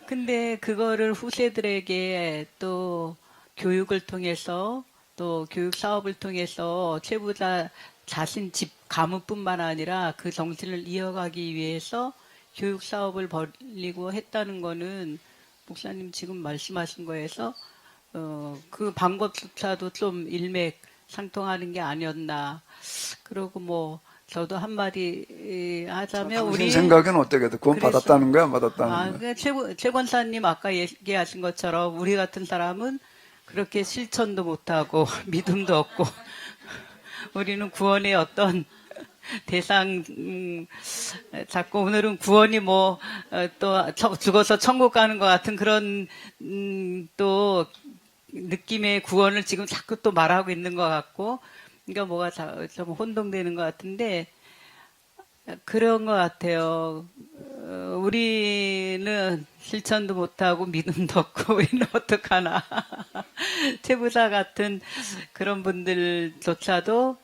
Speaker 10: 근데 그거를 후세들에게 또 교육을 통해서 또 교육 사업을 통해서 최부자 자신 집 가문뿐만 아니라 그 정신을 이어가기 위해서 교육 사업을 벌이고 했다는 거는 목사님 지금 말씀하신 거에서 그 방법조차도 좀 일맥상통하는 게 아니었나. 그리고 뭐 저도 한마디 하자면 우리
Speaker 1: 생각은 어떻게 돼? 구원 받았다는 거야, 안 받았다는 거야?
Speaker 10: 최 권사님 아까 얘기하신 것처럼 우리 같은 사람은 그렇게 실천도 못하고 믿음도 없고 우리는 구원의 어떤 대상 자꾸 오늘은 구원이 뭐 또 죽어서 천국 가는 것 같은 그런 또 느낌의 구원을 지금 자꾸 또 말하고 있는 것 같고 그러니까 뭐가 좀 혼동되는 것 같은데 그런 것 같아요. 우리는 실천도 못하고 믿음도 없고 우리는 어떡하나. 최부자 같은 그런 분들조차도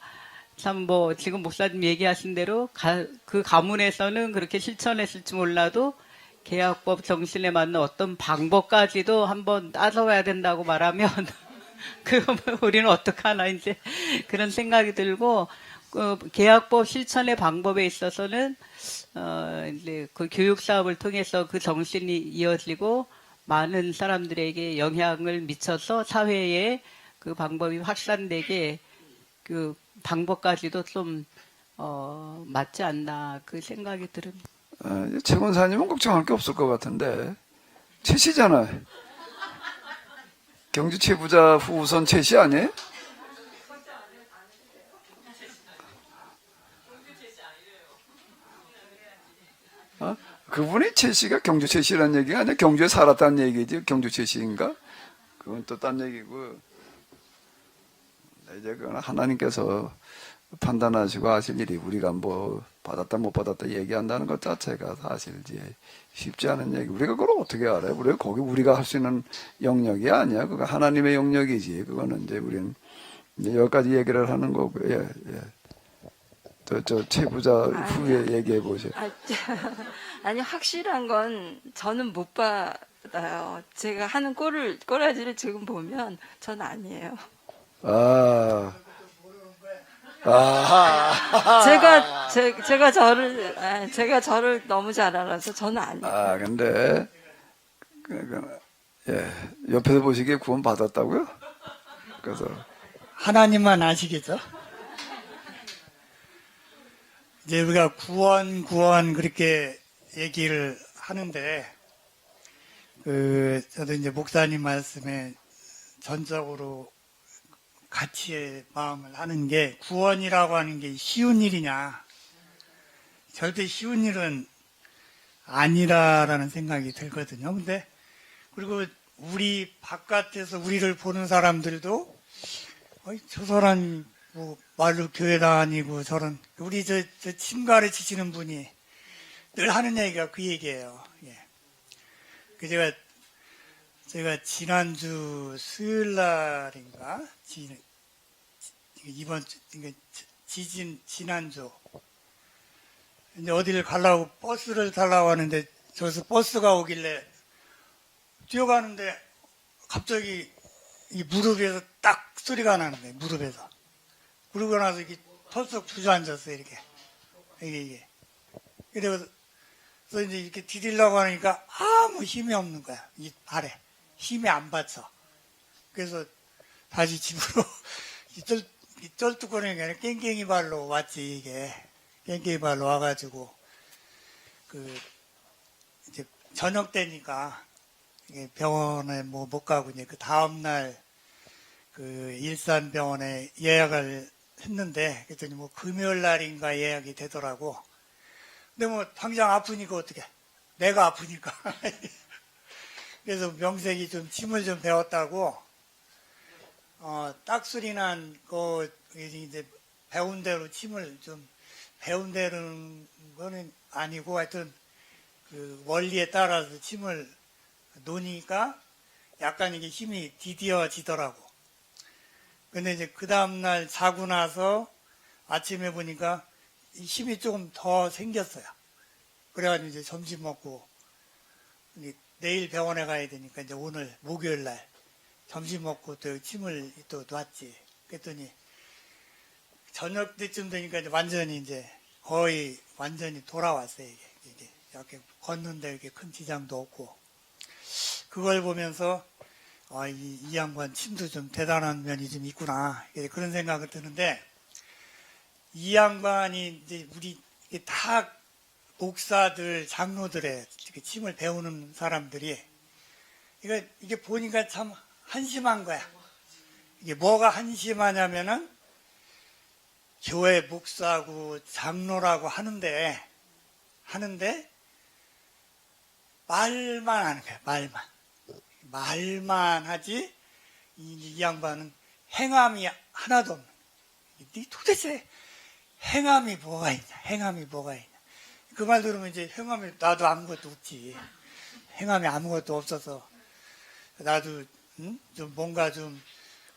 Speaker 10: 참 뭐 지금 목사님 얘기하신 대로 그 가문에서는 그렇게 실천했을지 몰라도 계약법 정신에 맞는 어떤 방법까지도 한번 따져봐야 된다고 말하면 그러면 우리는 어떡하나 이제 그런 생각이 들고 계약법 실천의 방법에 있어서는 이제 그 교육 사업을 통해서 그 정신이 이어지고 많은 사람들에게 영향을 미쳐서 사회에 그 방법이 확산되게 그 방법까지도 좀 맞지 않나 그 생각이 들은.
Speaker 1: 최 권사님은 걱정할 게 없을 것 같은데 최씨잖아. 경주 최부자 후우선 최씨 아니에요? 그분이 최씨가 경주 최씨라는 얘기가 아니라 경주에 살았다는 얘기지. 경주 최씨인가? 그건 또 딴 얘기고. 이제 그건 하나님께서 판단하시고 하실 일이, 우리가 뭐 받았다 못 받았다 얘기한다는 것 자체가 사실 이제 쉽지 않은 얘기. 우리가 그걸 어떻게 알아요? 우리가 할 수 있는 영역이 아니야. 그거 하나님의 영역이지. 그거는 이제 우리는 이제 여기까지 얘기를 하는 거고. 예, 예. 저 최부자 후에 얘기해 보세요.
Speaker 6: 아니, 확실한 건 저는 못 받아요. 제가 하는 꼬라지를 지금 보면 전 아니에요. 제가 저를 너무 잘 알아서 저는 아니에요.
Speaker 1: 근데 예, 옆에서 보시기에 구원 받았다고요? 그래서
Speaker 5: 하나님만 아시겠죠? 이제 우리가 구원 그렇게 얘기를 하는데, 저도 이제 목사님 말씀에 전적으로 같이 마음을 하는 게, 구원이라고 하는 게 쉬운 일이냐? 절대 쉬운 일은 아니라라는 생각이 들거든요. 근데 그리고 우리 바깥에서 우리를 보는 사람들도 저 사람이 뭐 말로 교회 다니고 저런, 우리 저 침 가르치시는 분이 늘 하는 얘기가 그 얘기예요. 예. 그 제가 지난주 수요일 날인가 이번 주, 그러니까 지난주 이제 어디를 가려고 버스를 타려고 하는데, 저기서 버스가 오길래 뛰어가는데 갑자기 이 무릎에서 딱 소리가 나는 거예요. 무릎에서. 그러고 나서 이렇게 털썩 주저앉았어요. 이게. 그래서 이제 이렇게 디딜려고 하니까 아무 힘이 없는 거야. 이 발에. 힘이 안 받쳐. 그래서 다시 집으로 이 쩔뚝거리는 게 아니라 깽깽이 발로 왔지, 이게. 깽깽이 발로 와가지고, 이제 저녁 때니까, 이게 병원에 뭐 못 가고, 이제 그 다음날, 일산병원에 예약을 했는데, 그랬더니 뭐 금요일 날인가 예약이 되더라고. 근데 뭐 당장 아프니까 어떡해. 내가 아프니까. 그래서 명색이 좀 침을 좀 배웠다고, 딱소리 난 이제 배운 대로 침을 좀, 배운 대로는 거는 아니고, 하여튼 그 원리에 따라서 침을 놓으니까 약간 이게 힘이 디뎌지더라고. 근데 이제 그 다음날 자고 나서 아침에 보니까 이 힘이 조금 더 생겼어요. 그래가지고 이제 점심 먹고, 내일 병원에 가야 되니까 이제 오늘 목요일 날 점심 먹고 또 침을 또 놨지. 그랬더니 저녁 때쯤 되니까 이제 거의 완전히 돌아왔어요. 이게 이렇게 걷는데 이렇게 큰 지장도 없고. 그걸 보면서 이 양반 침도 좀 대단한 면이 좀 있구나, 그런 생각을 드는데, 이 양반이 이제 우리 다 목사들, 장로들의 침을 배우는 사람들이 이게 보니까 참 한심한 거야. 이게 뭐가 한심하냐면은, 교회 목사고 장로라고 하는데 말만 하는 거야. 말만 하지, 이 양반은 행함이 하나도 없는 거야. 도대체 행함이 뭐가 있냐. 그 말 들으면 이제 행함이, 나도 아무것도 없지. 행함이 아무것도 없어서 나도 좀 뭔가 좀,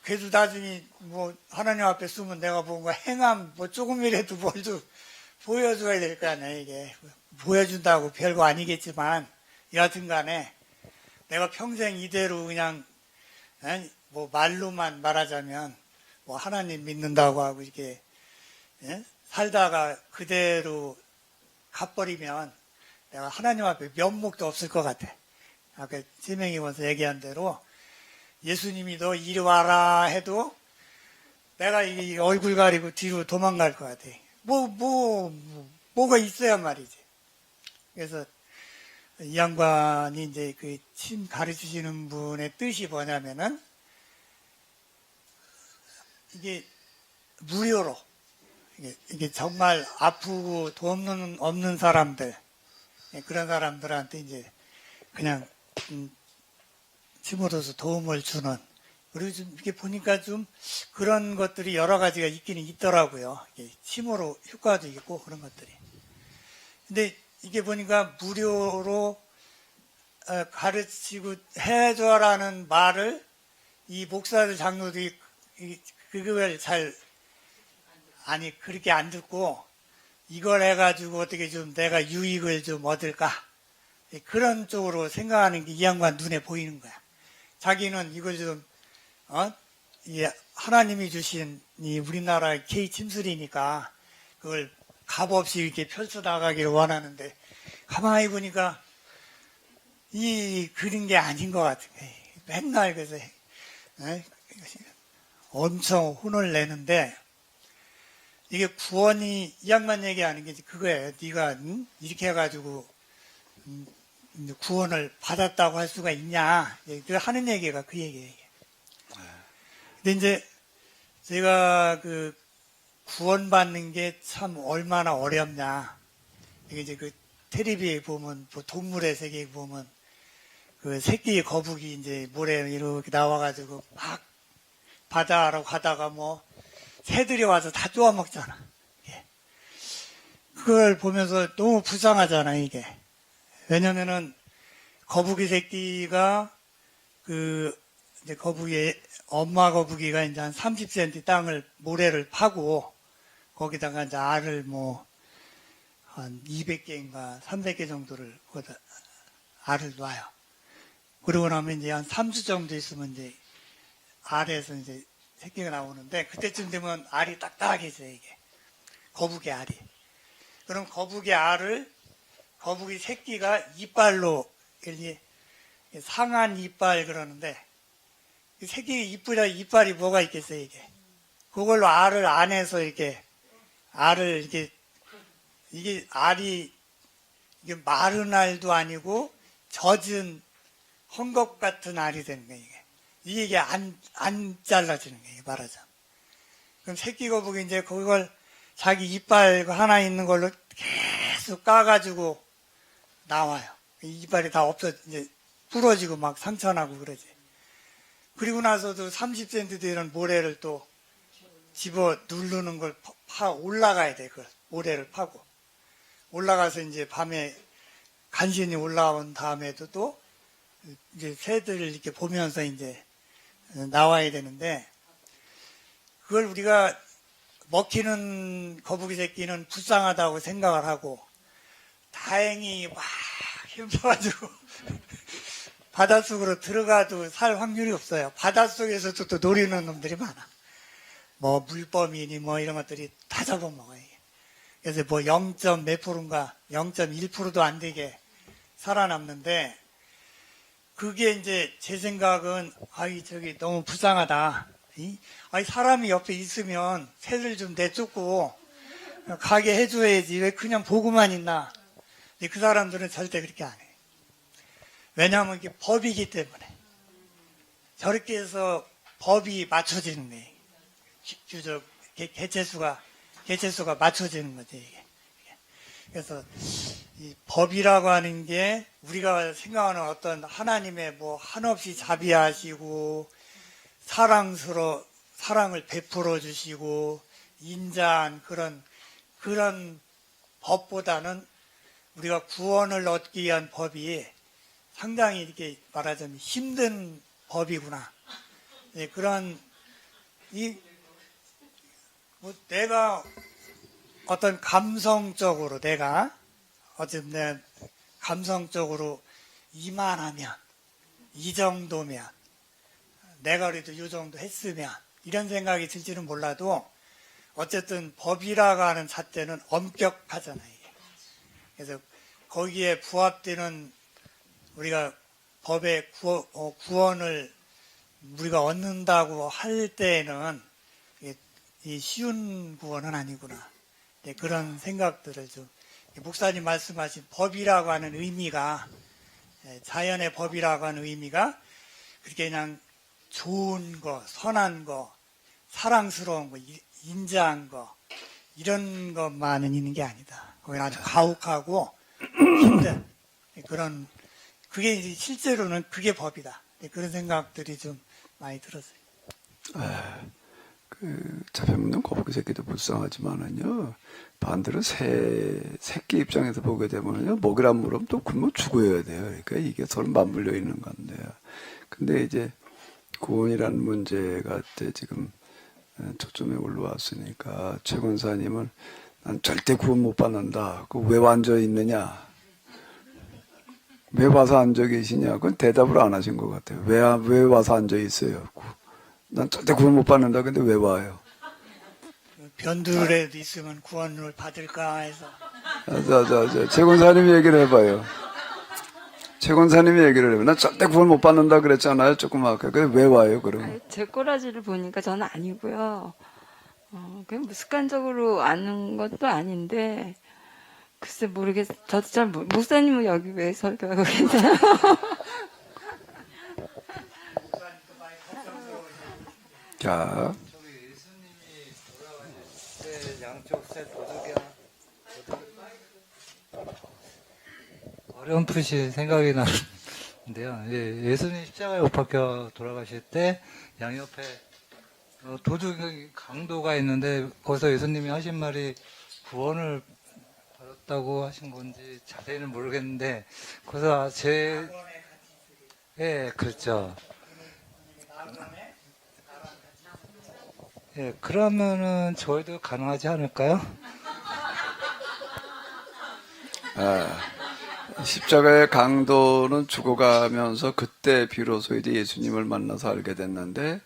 Speaker 5: 그래도 나중에 뭐 하나님 앞에 쓰면 내가 뭔가 행함 뭐 조금이라도 뭘 좀 보여줘야 될 거 아니야. 이게 보여준다고 별거 아니겠지만, 여하튼 간에 내가 평생 이대로 그냥 뭐 말로만 말하자면 뭐 하나님 믿는다고 하고 이렇게 살다가 그대로 가버리면 내가 하나님 앞에 면목도 없을 것 같아. 아까 세명이면서 얘기한 대로 예수님이 너 이리 와라 해도 내가 이 얼굴 가리고 뒤로 도망갈 것 같아. 뭐가 있어야 말이지. 그래서 이 양반이 이제 그 침 가르치시는 분의 뜻이 뭐냐면은 이게 무료로 이게 정말 아프고 돈 없는 사람들, 그런 사람들한테 이제 그냥 침으로서 도움을 주는, 그리고 좀 이렇게 보니까 좀 그런 것들이 여러 가지가 있기는 있더라고요. 침으로 효과도 있고 그런 것들이. 근데 이게 보니까 무료로 가르치고 해줘라는 말을 이 목사들 장로들이 그걸 잘 아니 그렇게 안 듣고 이걸 해가지고 어떻게 좀 내가 유익을 좀 얻을까 그런 쪽으로 생각하는 게 이 양반 눈에 보이는 거야. 자기는 이걸 좀 이 하나님이 주신 이 우리나라의 K 침술이니까 그걸 값없이 이렇게 펼쳐 나가기를 원하는데 가만히 보니까 이 그런 게 아닌 것 같은 거예요. 맨날 그래서 엄청 혼을 내는데 이게 구원이 이 양반 얘기하는 게 그거예요. 네가 이렇게 해가지고 구원을 받았다고 할 수가 있냐 하는 얘기가 그 얘기예요. 근데 이제 제가 그 구원받는 게 참 얼마나 어렵냐. 이게 이제 그 텔레비에 보면 동물의 세계에 보면 그 새끼 거북이 이제 모래 이렇게 나와가지고 막 바다로 가다가 뭐 새들이 와서 다 쪼아 먹잖아. 그걸 보면서 너무 불쌍하잖아 이게. 왜냐면은 거북이 새끼가 이제 엄마 거북이가 이제 한 30cm 땅을 모래를 파고 거기다가 이제 알을 뭐 한 200개인가 300개 정도를 거기다 알을 놔요. 그러고 나면 이제 한 3주 정도 있으면 이제 알에서 이제 새끼가 나오는데 그때쯤 되면 알이 딱딱해져요 이게. 거북이 알이. 그럼 거북이 알을 거북이 새끼가 이빨로 이렇게 상한 이빨 그러는데 새끼 이빨이 뭐가 있겠어요 이게. 그걸로 알을 안에서 이렇게 알을 이게 알이 이게 마른 알도 아니고 젖은 헝겊 같은 알이 되는 거예요 이게. 이게 안 잘라지는 거예요 말하자면. 그럼 새끼 거북이 이제 그걸 자기 이빨 하나 있는 걸로 계속 까가지고 나와요. 이빨이 다 이제 부러지고 막 상처나고 그러지. 그리고 나서도 30cm 되는 모래를 또 집어 누르는 걸 올라가야 돼. 그걸 모래를 파고 올라가서 이제 밤에 간신히 올라온 다음에도 또 이제 새들을 이렇게 보면서 이제 나와야 되는데 그걸 우리가 먹히는 거북이 새끼는 불쌍하다고 생각을 하고 다행히 막 힘들어가지고 바닷속으로 들어가도 살 확률이 없어요. 바닷속에서도 또 노리는 놈들이 많아. 뭐 물범이니 뭐 이런 것들이 다 잡아먹어요. 그래서 뭐 0. 몇 프로인가 0.1%도 안 되게 살아남는데 그게 이제 제 생각은 저기 너무 불쌍하다. 사람이 옆에 있으면 새들 좀 내쫓고 가게 해줘야지 왜 그냥 보고만 있나. 근데 그 사람들은 절대 그렇게 안 해요. 왜냐하면 이게 법이기 때문에 저렇게 해서 법이 맞춰지는 거예요. 개체수가 맞춰지는 거죠 이게. 그래서 이 법이라고 하는 게 우리가 생각하는 어떤 하나님의 뭐 한없이 자비하시고 사랑을 베풀어 주시고 인자한 그런 법보다는 우리가 구원을 얻기 위한 법이 상당히 이렇게 말하자면 힘든 법이구나. 네, 내가 어떤 감성적으로 어쨌든 감성적으로 이만하면 이 정도면 내가 그래도 이 정도 했으면 이런 생각이 들지는 몰라도 어쨌든 법이라고 하는 잣대는 엄격하잖아요. 이게. 그래서 거기에 부합되는 우리가 법의 구원을 우리가 얻는다고 할 때에는 이 쉬운 구원은 아니구나. 네, 그런 생각들을 좀 목사님 말씀하신 법이라고 하는 의미가, 자연의 법이라고 하는 의미가 그렇게 그냥 좋은 거, 선한 거, 사랑스러운 거, 인자한 거, 이런 것만은 있는 게 아니다. 거기는 아주 가혹하고 힘든 그런, 그게 이제 실제로는 그게 법이다. 그런 생각들이 좀 많이 들었어요.
Speaker 1: 잡혀먹는 거북이 새끼도 불쌍하지만은요, 반대로 새끼 입장에서 보게 되면요, 먹이란 물으면 또 굶어 죽어야 돼요. 그러니까 이게 서로 맞물려 있는 건데요. 근데 이제 구원이라는 문제가 이제 지금 초점에 올라왔으니까 최 권사님은 난 절대 구원 못 받는다. 그 왜 앉아 있느냐? 왜 와서 앉아 계시냐? 그건 대답을 안 하신 것 같아요. 왜 와서 앉아 있어요? 난 절대 구원 못 받는다. 근데 왜 와요?
Speaker 5: 변두리라도 있으면 구원을 받을까 해서.
Speaker 1: 최 권사님이 얘기를 해봐요. 최 권사님이 얘기를 해봐요. 난 절대 구원 못 받는다 그랬잖아요. 조금 아까. 그래 왜 와요, 그럼?
Speaker 6: 제 꼬라지를 보니까 저는 아니고요. 그냥 뭐 습관적으로 아는 것도 아닌데, 글쎄 모르겠어요. 저도 잘 목사님은 여기 왜 설교하고 계세요?
Speaker 1: 자,
Speaker 11: 양쪽 새 어렴풋이 생각이 나는데요. 예수님 십자가에 못 박혀 돌아가실 때 양옆에 도둑의 강도가 있는데 거기서 예수님이 하신 말이 구원을 받았다고 하신 건지 자세히는 모르겠는데 거기서 그렇죠. 그러면은 저희도 가능하지 않을까요?
Speaker 1: 십자가의 강도는 죽어가면서 그때 비로소 이제 예수님을 만나서 알게 됐는데,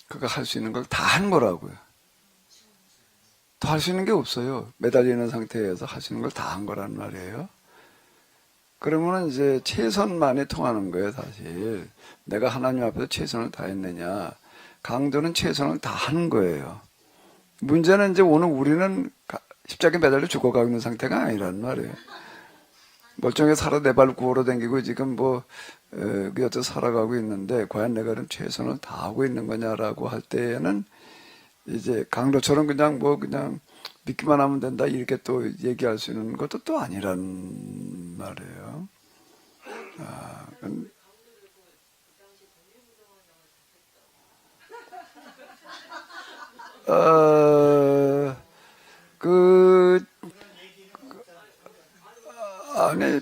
Speaker 1: 그가 할 수 있는 걸 다 한 거라고요. 더 할 수 있는 게 없어요. 매달리는 상태에서 할 수 있는 걸 다 한 거란 말이에요. 그러면은 이제 최선만이 통하는 거예요, 사실. 내가 하나님 앞에서 최선을 다했느냐. 강도는 최선을 다 하는 거예요. 문제는 이제 오늘 우리는 십자가에 매달려 죽어가고 있는 상태가 아니란 말이에요. 멀쩡하게 살아 내 발 구하러 다니고 지금 여태 살아가고 있는데, 과연 내가 그런 최선을 다하고 있는 거냐라고 할 때에는 이제 강도처럼 그냥 믿기만 하면 된다 이렇게 또 얘기할 수 있는 것도 또 아니란 말이에요.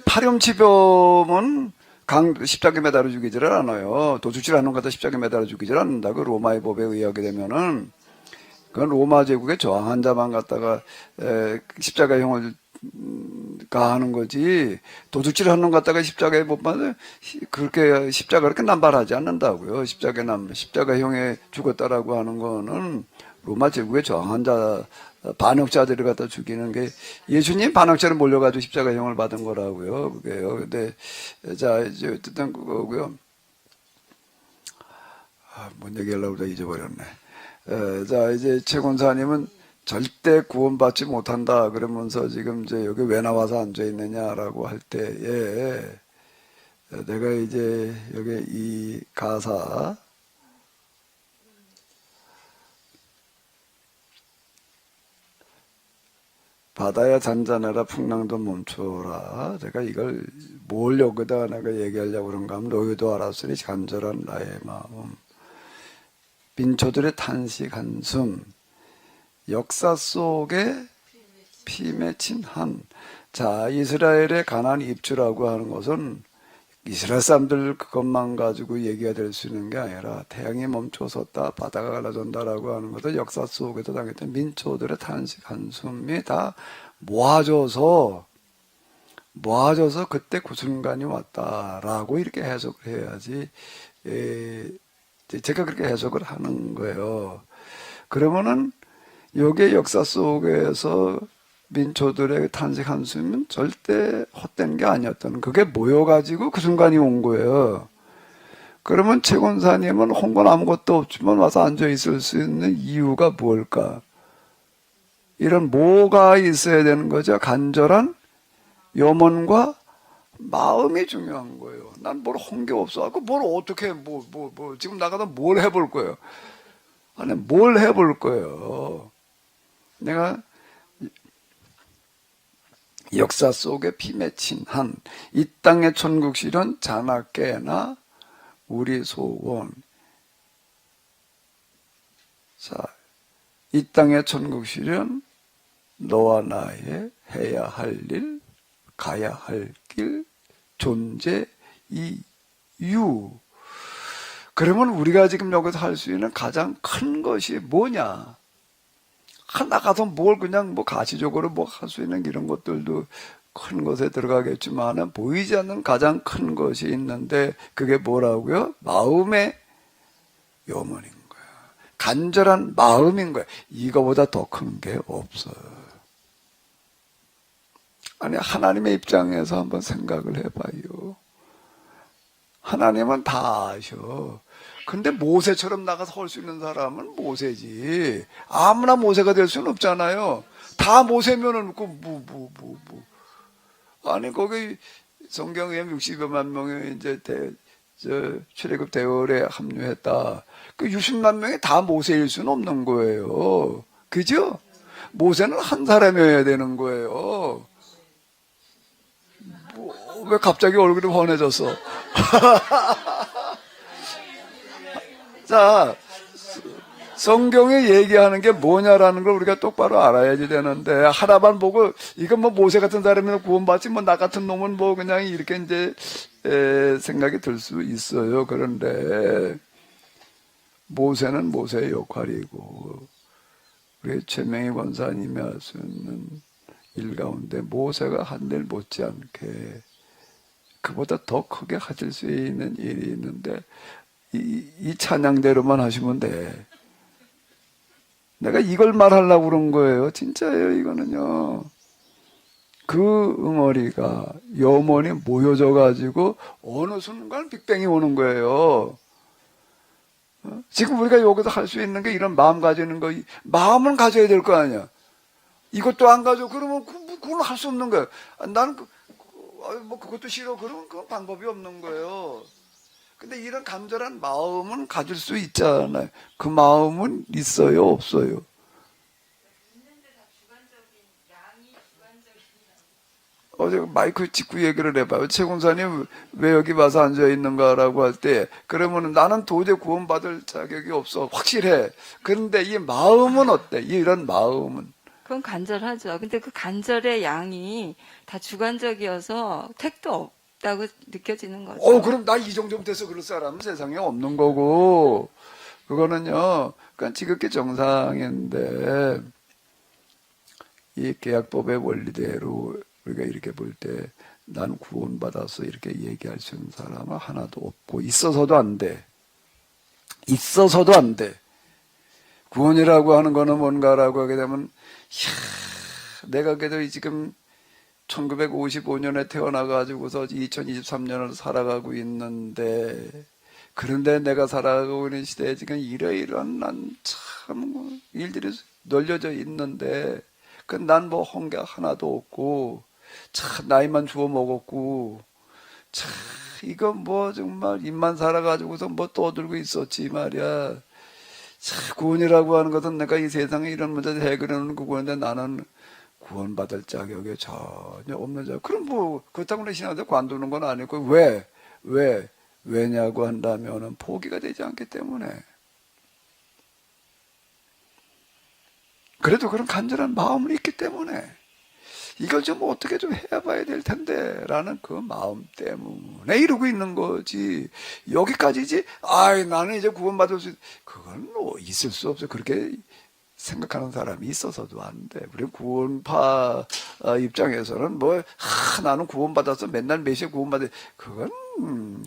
Speaker 1: 파렴치범은 십자가에 매달아 죽이지를 않아요. 도둑질하는 것도 십자가에 매달아 죽이지를 않는다. 그 로마의 법에 의하게 되면은, 그건 로마 제국에 저항한 자만 갖다가 십자가형을 가하는 거지, 도둑질하는 것 갖다가 십자가에 못 받아 그렇게 십자가 그렇게 남발하지 않는다고요. 십자가형에 죽었다라고 하는 거는 로마 제국에 저항한 자, 반역자들을 갖다 죽이는 게, 예수님 반역자를 몰려가지고 십자가형을 받은 거라고요. 그게요. 근데 자 이제 어쨌든 그거고요. 뭔 얘기하려고 다 잊어버렸네. 자 이제 최 권사님은 절대 구원받지 못한다 그러면서 지금 이제 여기 왜 나와서 앉아 있느냐라고 할 때에, 내가 이제 여기 이 가사 바다야 잔잔해라 풍랑도 멈춰라. 제가 이걸 뭘 여기다 내가 얘기하려고 그런가 하면, 너희도 알았으니 간절한 나의 마음, 민초들의 탄식 한숨, 역사 속에 피 맺힌 한. 자, 이스라엘의 가나안 입주라고 하는 것은 이스라엘 사람들 그것만 가지고 얘기가 될 수 있는 게 아니라, 태양이 멈춰섰다, 바다가 갈라졌다라고 하는 것은 역사 속에서 당했던 민초들의 탄식 한숨이 다 모아져서 그때 그 순간이 왔다라고 이렇게 해석을 해야지. 제가 그렇게 해석을 하는 거예요. 그러면은 여기에 역사 속에서 민초들의 탄식 한숨은 절대 헛된 게 아니었다는, 그게 모여가지고 그 순간이 온 거예요. 그러면 최 권사님은 한 건 아무것도 없지만 와서 앉아 있을 수 있는 이유가 뭘까? 이런 뭐가 있어야 되는 거죠? 간절한 염원과 마음이 중요한 거예요. 난 뭘 한 게 없어. 뭘 어떻게, 지금 나가다 뭘 해볼 거예요? 아니, 뭘 해볼 거예요? 내가 역사 속에 피맺힌 한 이 땅의 천국실은 자나깨나 우리 소원. 자, 이 땅의 천국실은 너와 나의 해야 할 일, 가야 할 길, 존재, 이유. 그러면 우리가 지금 여기서 할 수 있는 가장 큰 것이 뭐냐? 나가서 뭘 그냥 가시적으로 할 수 있는 이런 것들도 큰 것에 들어가겠지만 보이지 않는 가장 큰 것이 있는데 그게 뭐라고요? 마음의 염원인 거야. 간절한 마음인 거야. 이거보다 더 큰 게 없어요. 아니, 하나님의 입장에서 한번 생각을 해봐요. 하나님은 다 아셔. 근데 모세처럼 나가서 할 수 있는 사람은 모세지. 아무나 모세가 될 수는 없잖아요. 다 모세면은 아니, 거기 성경에 60여만 명이 이제 출애굽 대열에 합류했다. 그 60만 명이 다 모세일 수는 없는 거예요. 그죠? 모세는 한 사람이어야 되는 거예요. 왜 갑자기 얼굴이 환해졌어? 자, 성경에 얘기하는 게 뭐냐라는 걸 우리가 똑바로 알아야지 되는데, 하나만 보고, 이건 모세 같은 사람이면 구원받지, 나 같은 놈은 그냥 이렇게 이제, 생각이 들 수 있어요. 그런데, 모세는 모세의 역할이고, 우리 최명희 권사님이 할 수 있는 일 가운데, 모세가 한 일 못지않게, 그보다 더 크게 하실 수 있는 일이 있는데, 이 찬양대로만 하시면 돼. 내가 이걸 말하려고 그런 거예요. 진짜예요, 이거는요. 그 응어리가, 염원이 모여져가지고, 어느 순간 빅뱅이 오는 거예요. 지금 우리가 여기서 할 수 있는 게 이런 마음 가지는 거, 마음은 가져야 될 거 아니야. 이것도 안 가져. 그러면 그건 할 수 없는 거예요. 나는 그것도 싫어. 그러면 그건 방법이 없는 거예요. 근데 이런 간절한 마음은 가질 수 있잖아요. 그 마음은 있어요, 없어요? 어제 마이크 찍고 얘기를 해봐요. 최 권사님 왜 여기 와서 앉아 있는가라고 할 때, 그러면 나는 도저히 구원받을 자격이 없어. 확실해. 그런데 이 마음은 어때? 이런 마음은?
Speaker 6: 그건 간절하죠. 근데 그 간절의 양이 다 주관적이어서 택도 없다고 느껴지는 거죠.
Speaker 1: 그럼 나 이 정도면 돼서 그럴 사람은 세상에 없는 거고, 그거는요, 그러니까 지극히 정상인데, 이 계약법의 원리대로 우리가 이렇게 볼 때, 난 구원받아서 이렇게 얘기할 수 있는 사람은 하나도 없고, 있어서도 안 돼. 있어서도 안 돼. 구원이라고 하는 거는 뭔가라고 하게 되면, 내가 그래도 지금 1955년에 태어나가지고서 2023년을 살아가고 있는데, 그런데 내가 살아가고 있는 시대에 지금 이러이러한 난 참 일들이 널려져 있는데, 난 한 게 하나도 없고, 참 나이만 주워 먹었고, 참 이거 정말 입만 살아가지고서 떠들고 있었지 말이야. 참 구원이라고 하는 것은 내가 이 세상에 이런 문제를 해결하는 그건데 나는 구원받을 자격이 전혀 없는 자. 그럼 그렇다고 내 신앙한테 관두는 건 아니고, 왜냐고 한다면은 포기가 되지 않기 때문에. 그래도 그런 간절한 마음은 있기 때문에 이걸 좀 어떻게 좀 해봐야 될 텐데 라는 그 마음 때문에 이러고 있는 거지. 여기까지지. 나는 이제 구원받을 수 그건 있을 수 없어. 그렇게 생각하는 사람이 있어서도 안 돼. 우리 구원파 입장에서는 나는 구원받아서 맨날 몇 시에 구원받아. 그건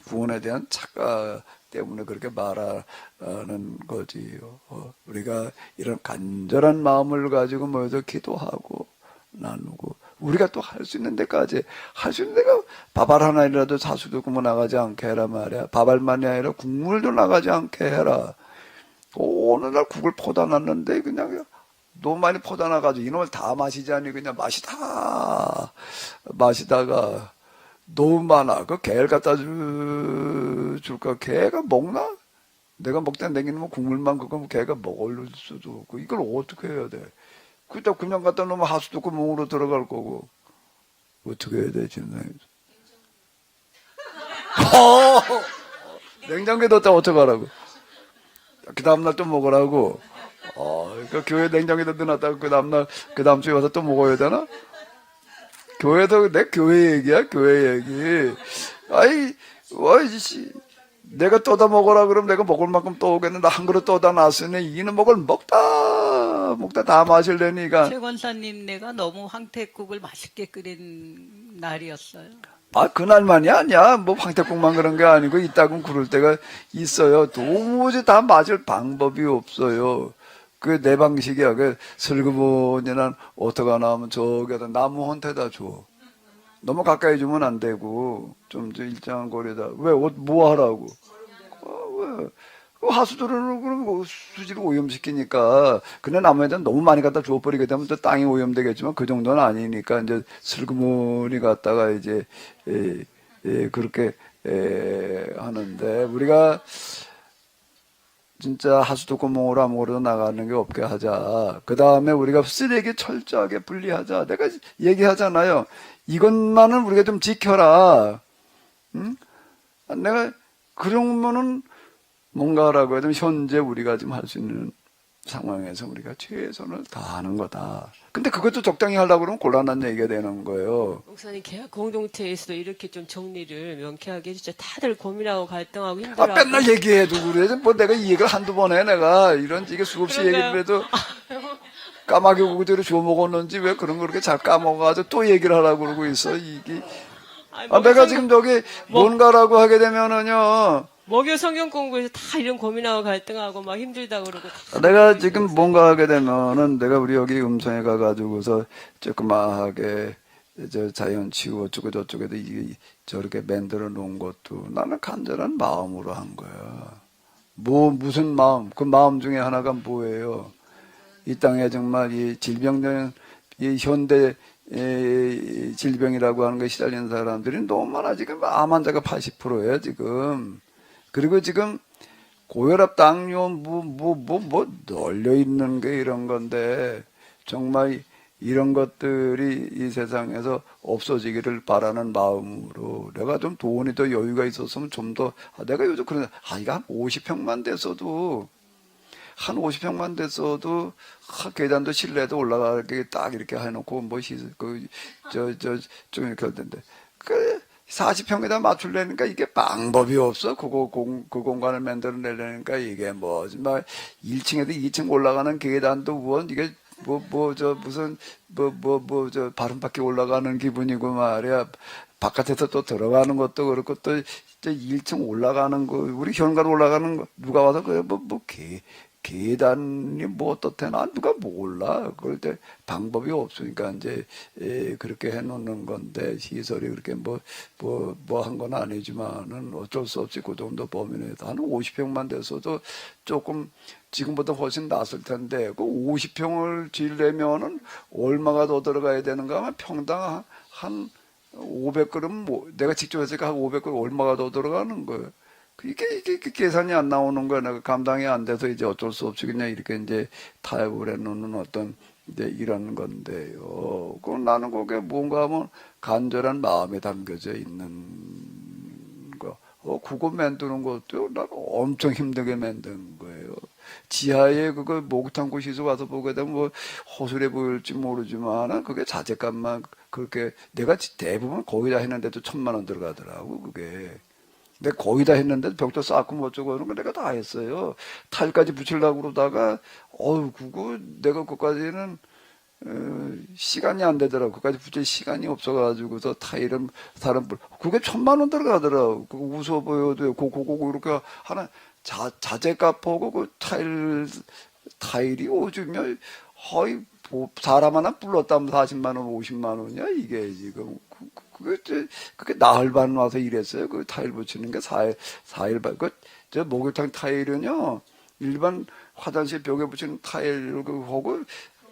Speaker 1: 구원에 대한 착각 때문에 그렇게 말하는 거지요. 우리가 이런 간절한 마음을 가지고 모여서 기도하고 나누고 우리가 또 할 수 있는 데까지 할 수 있는 데가 밥알 하나이라도 사수도 구워 나가지 않게 해라 말이야. 밥알만이 아니라 국물도 나가지 않게 해라. 어느 날 국을 퍼다 놨는데 그냥 너무 많이 퍼다놔가지고 이놈을 다 마시자니 그냥 마시다가 너무 많아. 그 개를 갖다 줄까? 개가 먹나? 내가 먹다 냉기는 국물만 그거 개가 먹을 수도 없고 이걸 어떻게 해야 돼? 그때 그냥 갖다 놓으면 하수도 구멍으로 들어갈 거고 어떻게 해야 돼 지금? 냉장고에 넣었다 어떡하라고? 그 다음날 또 먹으라고? 그 교회 냉장고에다 넣어놨다가 그 다음 주에 와서 또 먹어야 되나? 교회도 내 교회 얘기야, 교회 얘기. 내가 떠다 먹으라 그러면 내가 먹을 만큼 떠오겠는데 한 그릇 떠다 놨으니 이는 먹다 다 마실래니까.
Speaker 10: 최 권사님 내가 너무 황태국을 맛있게 끓인 날이었어요.
Speaker 1: 그날만이 아니야. 뭐 황태국만 그런 게 아니고 이따금 그럴 때가 있어요. 도무지 다 마실 방법이 없어요. 그 내 방식이야. 그 슬그머니는 어떡하나 하면 저기다 나무 헌태다 줘. 너무 가까이 주면 안 되고 좀 일정한 거리에다. 왜? 뭐 하라고? 왜? 하수도를 그럼 수지를 오염시키니까 그냥 나무에다 너무 많이 갖다 주워버리게 되면 또 땅이 오염되겠지만 그 정도는 아니니까 이제 슬그머니 갖다가 이제 그렇게 하는데 우리가 진짜 하수도 구멍으로 아무거나 나가는 게 없게 하자. 그 다음에 우리가 쓰레기 철저하게 분리하자. 내가 얘기하잖아요. 이것만은 우리가 좀 지켜라. 응? 내가 그러면은 뭔가라고 해도 현재 우리가 지금 할 수 있는 상황에서 우리가 최선을 다하는 거다. 근데 그것도 적당히 하려고 그러면 곤란한 얘기가 되는 거예요.
Speaker 4: 목사님 계약 공동체에서도 이렇게 좀 정리를 명쾌하게 해주죠. 다들 고민하고 갈등하고 힘들어하고.
Speaker 1: 맨날 얘기해도 그래. 뭐 내가 이 얘기를 한두 번 해. 내가 이게 수없이 얘기를 해도 까마귀 고기대로 주워 먹었는지 왜 그런 거 그렇게 잘 까먹어가지고 또 얘기를 하라고 그러고 있어. 이게. 내가 지금 저기 뭔가라고 하게 되면은요.
Speaker 4: 목요 성경 공부에서 다 이런 고민하고 갈등하고 막 힘들다고 그러고.
Speaker 1: 내가 지금 뭔가 하게 되면은 내가 우리 여기 음성에 가가지고서 조그마하게 저 자연 치유 어쩌고 저쩌고도 저렇게 만들어 놓은 것도 나는 간절한 마음으로 한 거야. 무슨 마음? 그 마음 중에 하나가 뭐예요? 이 땅에 정말 이 질병된 이 현대 질병이라고 하는 것에 시달리는 사람들이 너무 많아. 지금 암 환자가 80%예요 지금. 그리고 지금 고혈압, 당뇨, 널려 있는 게 이런 건데, 정말 이런 것들이 이 세상에서 없어지기를 바라는 마음으로, 내가 좀 돈이 더 여유가 있었으면 좀 더, 내가 요즘 그런, 이거 한 50평만 됐어도, 계단도 실내도 올라가게 딱 이렇게 해놓고, 좀 이렇게 할 텐데. 40평에다 맞추려니까 이게 방법이 없어. 그 공간을 만들어내려니까 이게 정말 1층에도 2층 올라가는 계단도 이게 바람밖에 올라가는 기분이고 말이야. 바깥에서 또 들어가는 것도 그렇고 또 1층 올라가는 거, 우리 현관 올라가는 거, 누가 와서 그래, 계단이 어떻대나 누가 몰라. 그럴 때 방법이 없으니까 이제 그렇게 해놓는 건데 시설이 그렇게 한 건 아니지만은 어쩔 수 없이 그 정도 범위내에서 한 50평만 돼서도 조금 지금보다 훨씬 낫을 텐데 그 50평을 지으려면은 얼마가 더 들어가야 되는가 하면 평당 한 500그릇 내가 직접 했으니까 한 500그릇 얼마가 더 들어가는 거예요. 이게 계산이 안 나오는 거야. 내가 감당이 안 돼서 이제 어쩔 수 없이 그냥 이렇게 이제 타협을 해놓는 어떤 이제 이런 건데요. 나는 그게 뭔가 하면 간절한 마음에 담겨져 있는 거. 그거 만드는 것도 나는 엄청 힘들게 만든 거예요. 지하에 그거 목욕탕 곳에서 와서 보게 되면 허술해 보일지 모르지만 그게 자재값만 그렇게 내가 대부분 거기다 했는데도 1,000만 원 들어가더라고 그게. 내가 거의 다 했는데 벽도 쌓고 어쩌고 하는 거 내가 다 했어요. 타일까지 붙이려고 그러다가 그거 내가 그까지는 시간이 안 되더라고. 그까지 붙일 시간이 없어가지고서 타일은 그게 1,000만 원 들어가더라고. 그거 웃어 보여도 그거 이렇게 하나 자재값 보고 그 타일이 오주면 사람 하나 불렀다면 40만 원, 50만 원이야 이게 지금. 그게 나흘 반 와서 일했어요. 그 타일 붙이는 게 4일 반. 저 목욕탕 타일은요, 일반 화장실 벽에 붙이는 타일, 하고,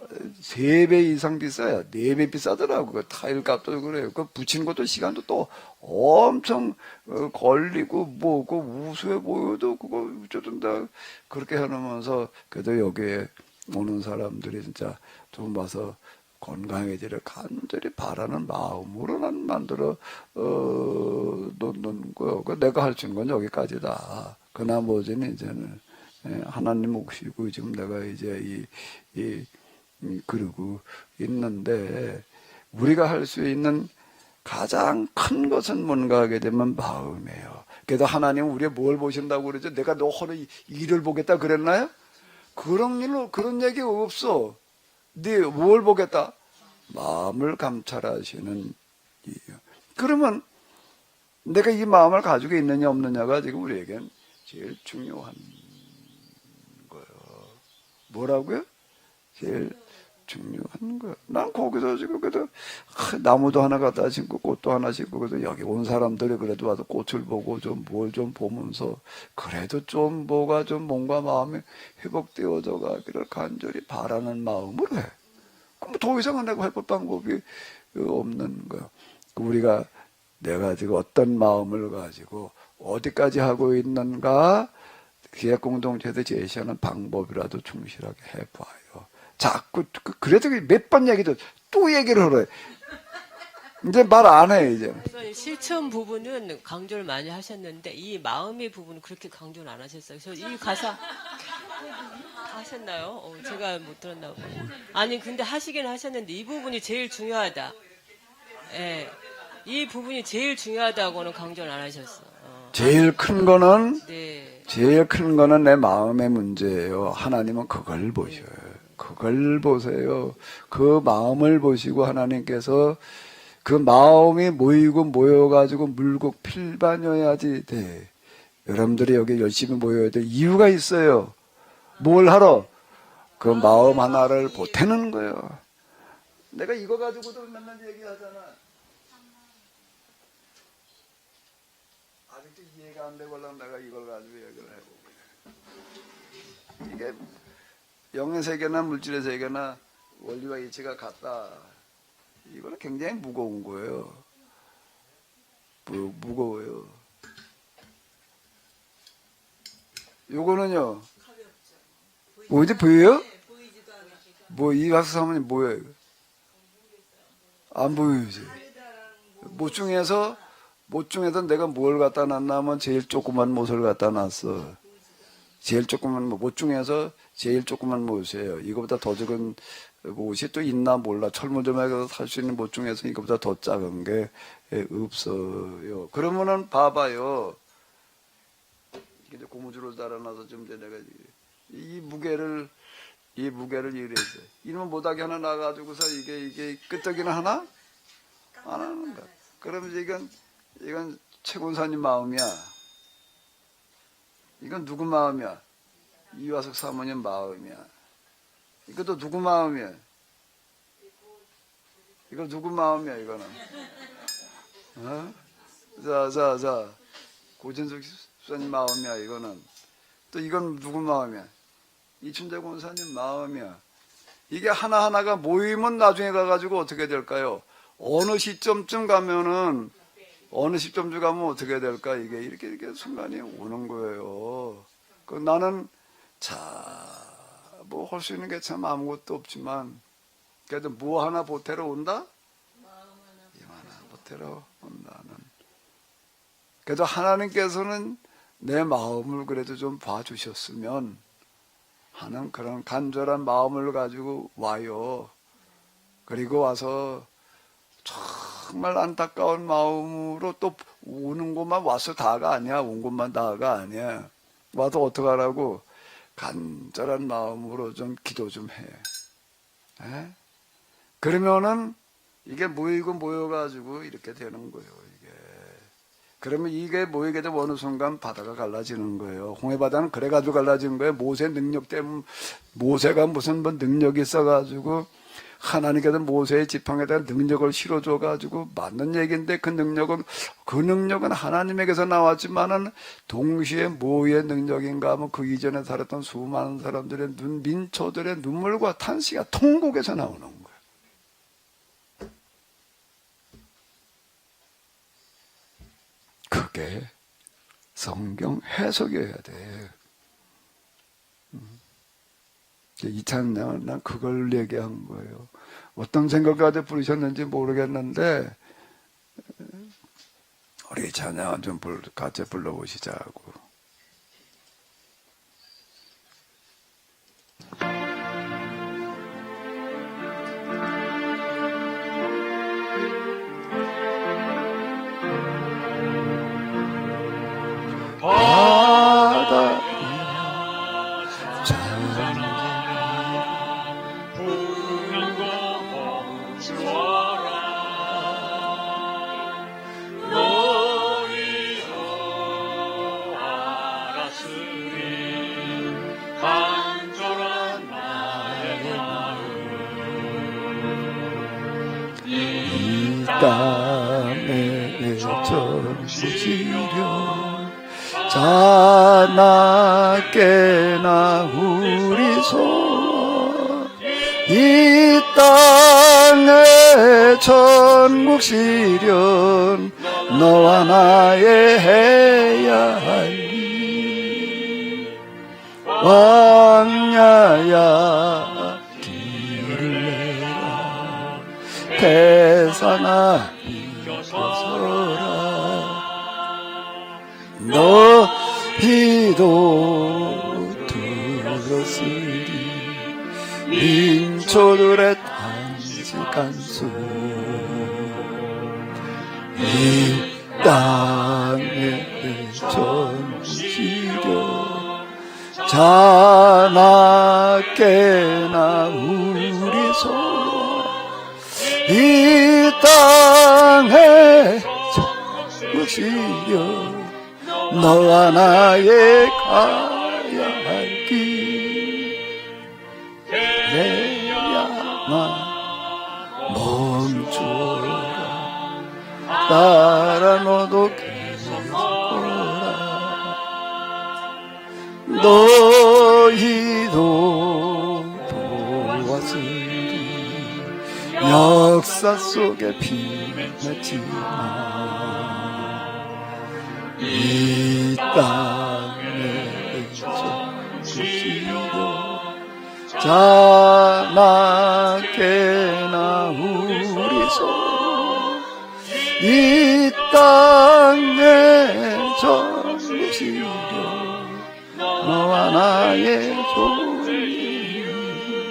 Speaker 1: 3배 이상 비싸요. 4배 비싸더라고. 그 타일 값도 그래요. 그 붙이는 것도 시간도 또 엄청 걸리고 뭐고 우수해 보여도 그거 어쩌든다 그렇게 해놓으면서 그래도 여기에 오는 사람들이 진짜 좀 와서 건강해지를 간절히 바라는 마음으로 난 만들어 놓는 거요. 내가 할 수 있는 건 여기까지다. 그 나머지는 이제는 하나님 몫이고 지금 내가 이제 그러고 있는데 우리가 할 수 있는 가장 큰 것은 뭔가 하게 되면 마음이에요. 그래도 하나님은 우리가 뭘 보신다고 그러죠? 내가 너 하는 일을 보겠다 그랬나요? 그런 얘기 없어. 네 뭘 보겠다? 마음을 감찰하시는 이유. 그러면 내가 이 마음을 가지고 있느냐 없느냐가 지금 우리에겐 제일 중요한 거예요. 뭐라고요? 제일 중요한 거예요. 난 거기서 지금 그래도 나무도 하나 갖다 심고 꽃도 하나 심고 그래도 여기 온 사람들이 그래도 와서 꽃을 보고 좀 뭘 좀 보면서 그래도 좀 뭐가 좀 몸과 마음이 회복되어져 가기를 간절히 바라는 마음으로 해. 그럼 더 이상은 내가 해볼 방법이 없는 거야. 우리가 내가 지금 어떤 마음을 가지고 어디까지 하고 있는가 기획 공동체에서 제시하는 방법이라도 충실하게 해봐요. 자꾸 그래도 몇 번 얘기도 또 얘기를 하래. 이제 말 안 해 이제.
Speaker 4: 실천 부분은 강조를 많이 하셨는데 이 마음의 부분은 그렇게 강조는 안 하셨어요. 그래서 이 가사 하셨나요? 제가 못 들었나 봐요. 아니 근데 하시긴 하셨는데 이 부분이 제일 중요하다. 예, 이 부분이 제일 중요하다고는 강조를 안 하셨어.
Speaker 1: 제일 큰 거는
Speaker 4: 네.
Speaker 1: 제일 큰 거는 내 마음의 문제예요. 하나님은 그걸 보셔요. 그걸 보세요. 그 마음을 보시고 하나님께서 그 마음이 모이고 모여가지고 물고 필반여야지 돼. 여러분들이 여기 열심히 모여야 될 이유가 있어요. 뭘 하러? 그 마음 하나를 보태는 거예요. 내가 이거 가지고도 맨날 얘기하잖아. 아직도 이해가 안 되고 내가 이걸 가지고 얘기를 해보게. 이게 영의 세계나 물질의 세계나 원리와 이치가 같다. 이거는 굉장히 무거운 거예요. 무거워요. 요거는요. 뭐지 보여요? 뭐 이 박사 사모님 뭐예요? 안 보이지. 못 중에서 내가 뭘 갖다 놨냐면 제일 조그만 못을 갖다 놨어. 제일 조그만 못 중에서 제일 조그만 못이에요. 이거보다 더 적은 못이 또 있나 몰라. 철물점에 가서 살 수 있는 못 중에서 이거보다 더 작은 게 없어요. 그러면은 봐봐요. 이제 고무줄을 달아놔서 좀 전에 내가 이 무게를 이래서 이놈은 못하게 하나 나가지고서 이게 끄떡이나 하나? 안 하는 거야. 그러면 이건 최군사님 마음이야. 이건 누구 마음이야? 이화석 사모님 마음이야. 이것도 누구 마음이야? 이거 누구 마음이야 이거는? 자 고진석 수사님 마음이야 이거는. 또 이건 누구 마음이야? 이춘재 권사님 마음이야. 이게 하나하나가 모이면 나중에 가가지고 어떻게 될까요? 어느 시점쯤 가면 어떻게 될까? 이게 이렇게 순간이 오는 거예요. 나는 뭐 할 수 있는 게 참 아무것도 없지만 그래도 뭐 하나 보태러 온다? 이거 하나 보태러 온다는. 그래도 하나님께서는 내 마음을 그래도 좀 봐주셨으면 하는 그런 간절한 마음을 가지고 와요. 그리고 와서 정말 안타까운 마음으로 또 오는 곳만 와서 다가 아니야. 온 곳만 다가 아니야. 와서 어떡하라고? 간절한 마음으로 좀 기도 좀 해. 에? 그러면은 이게 모여가지고 이렇게 되는 거예요. 이게. 그러면 이게 모이게 되면 어느 순간 바다가 갈라지는 거예요. 홍해바다는 그래가지고 갈라지는 거예요. 모세 능력 때문에 모세가 무슨 뭐 능력이 있어가지고 하나님께서 모세의 지팡이에다가 능력을 실어줘 가지고 맞는 얘기인데 그 능력은 하나님에게서 나왔지만은 동시에 뭐의 능력인가 하면 그 이전에 살았던 수많은 사람들의 민초들의 눈물과 탄식과 통곡에서 나오는 거예요. 그게 성경 해석이어야 돼. 이 찬양은 난 그걸 얘기한 거예요. 어떤 생각을 가지고 부르셨는지 모르겠는데 우리 찬양을 좀 같이 불러보시자고. 바다 땅에 전부지려 자나깨나 우리 소원 이 땅의 천국 시련 너와 나의 해야 할 일 왕야야 길을 내라 대산아 이겨서라 너희도 들었으리 민초들의 단식한 수 이 땅에 전부지려 자나깨나 우리 소원 이 땅에 전부지려 너와 나의 가야 할 길 내야만 멈추어라 따라 너도 계속거라 너희도 보았으리 역사 속에 빛났지만 이 땅에 전부지려 자나깨나 우리 소원 이 땅에 전부지려 너와 나의 조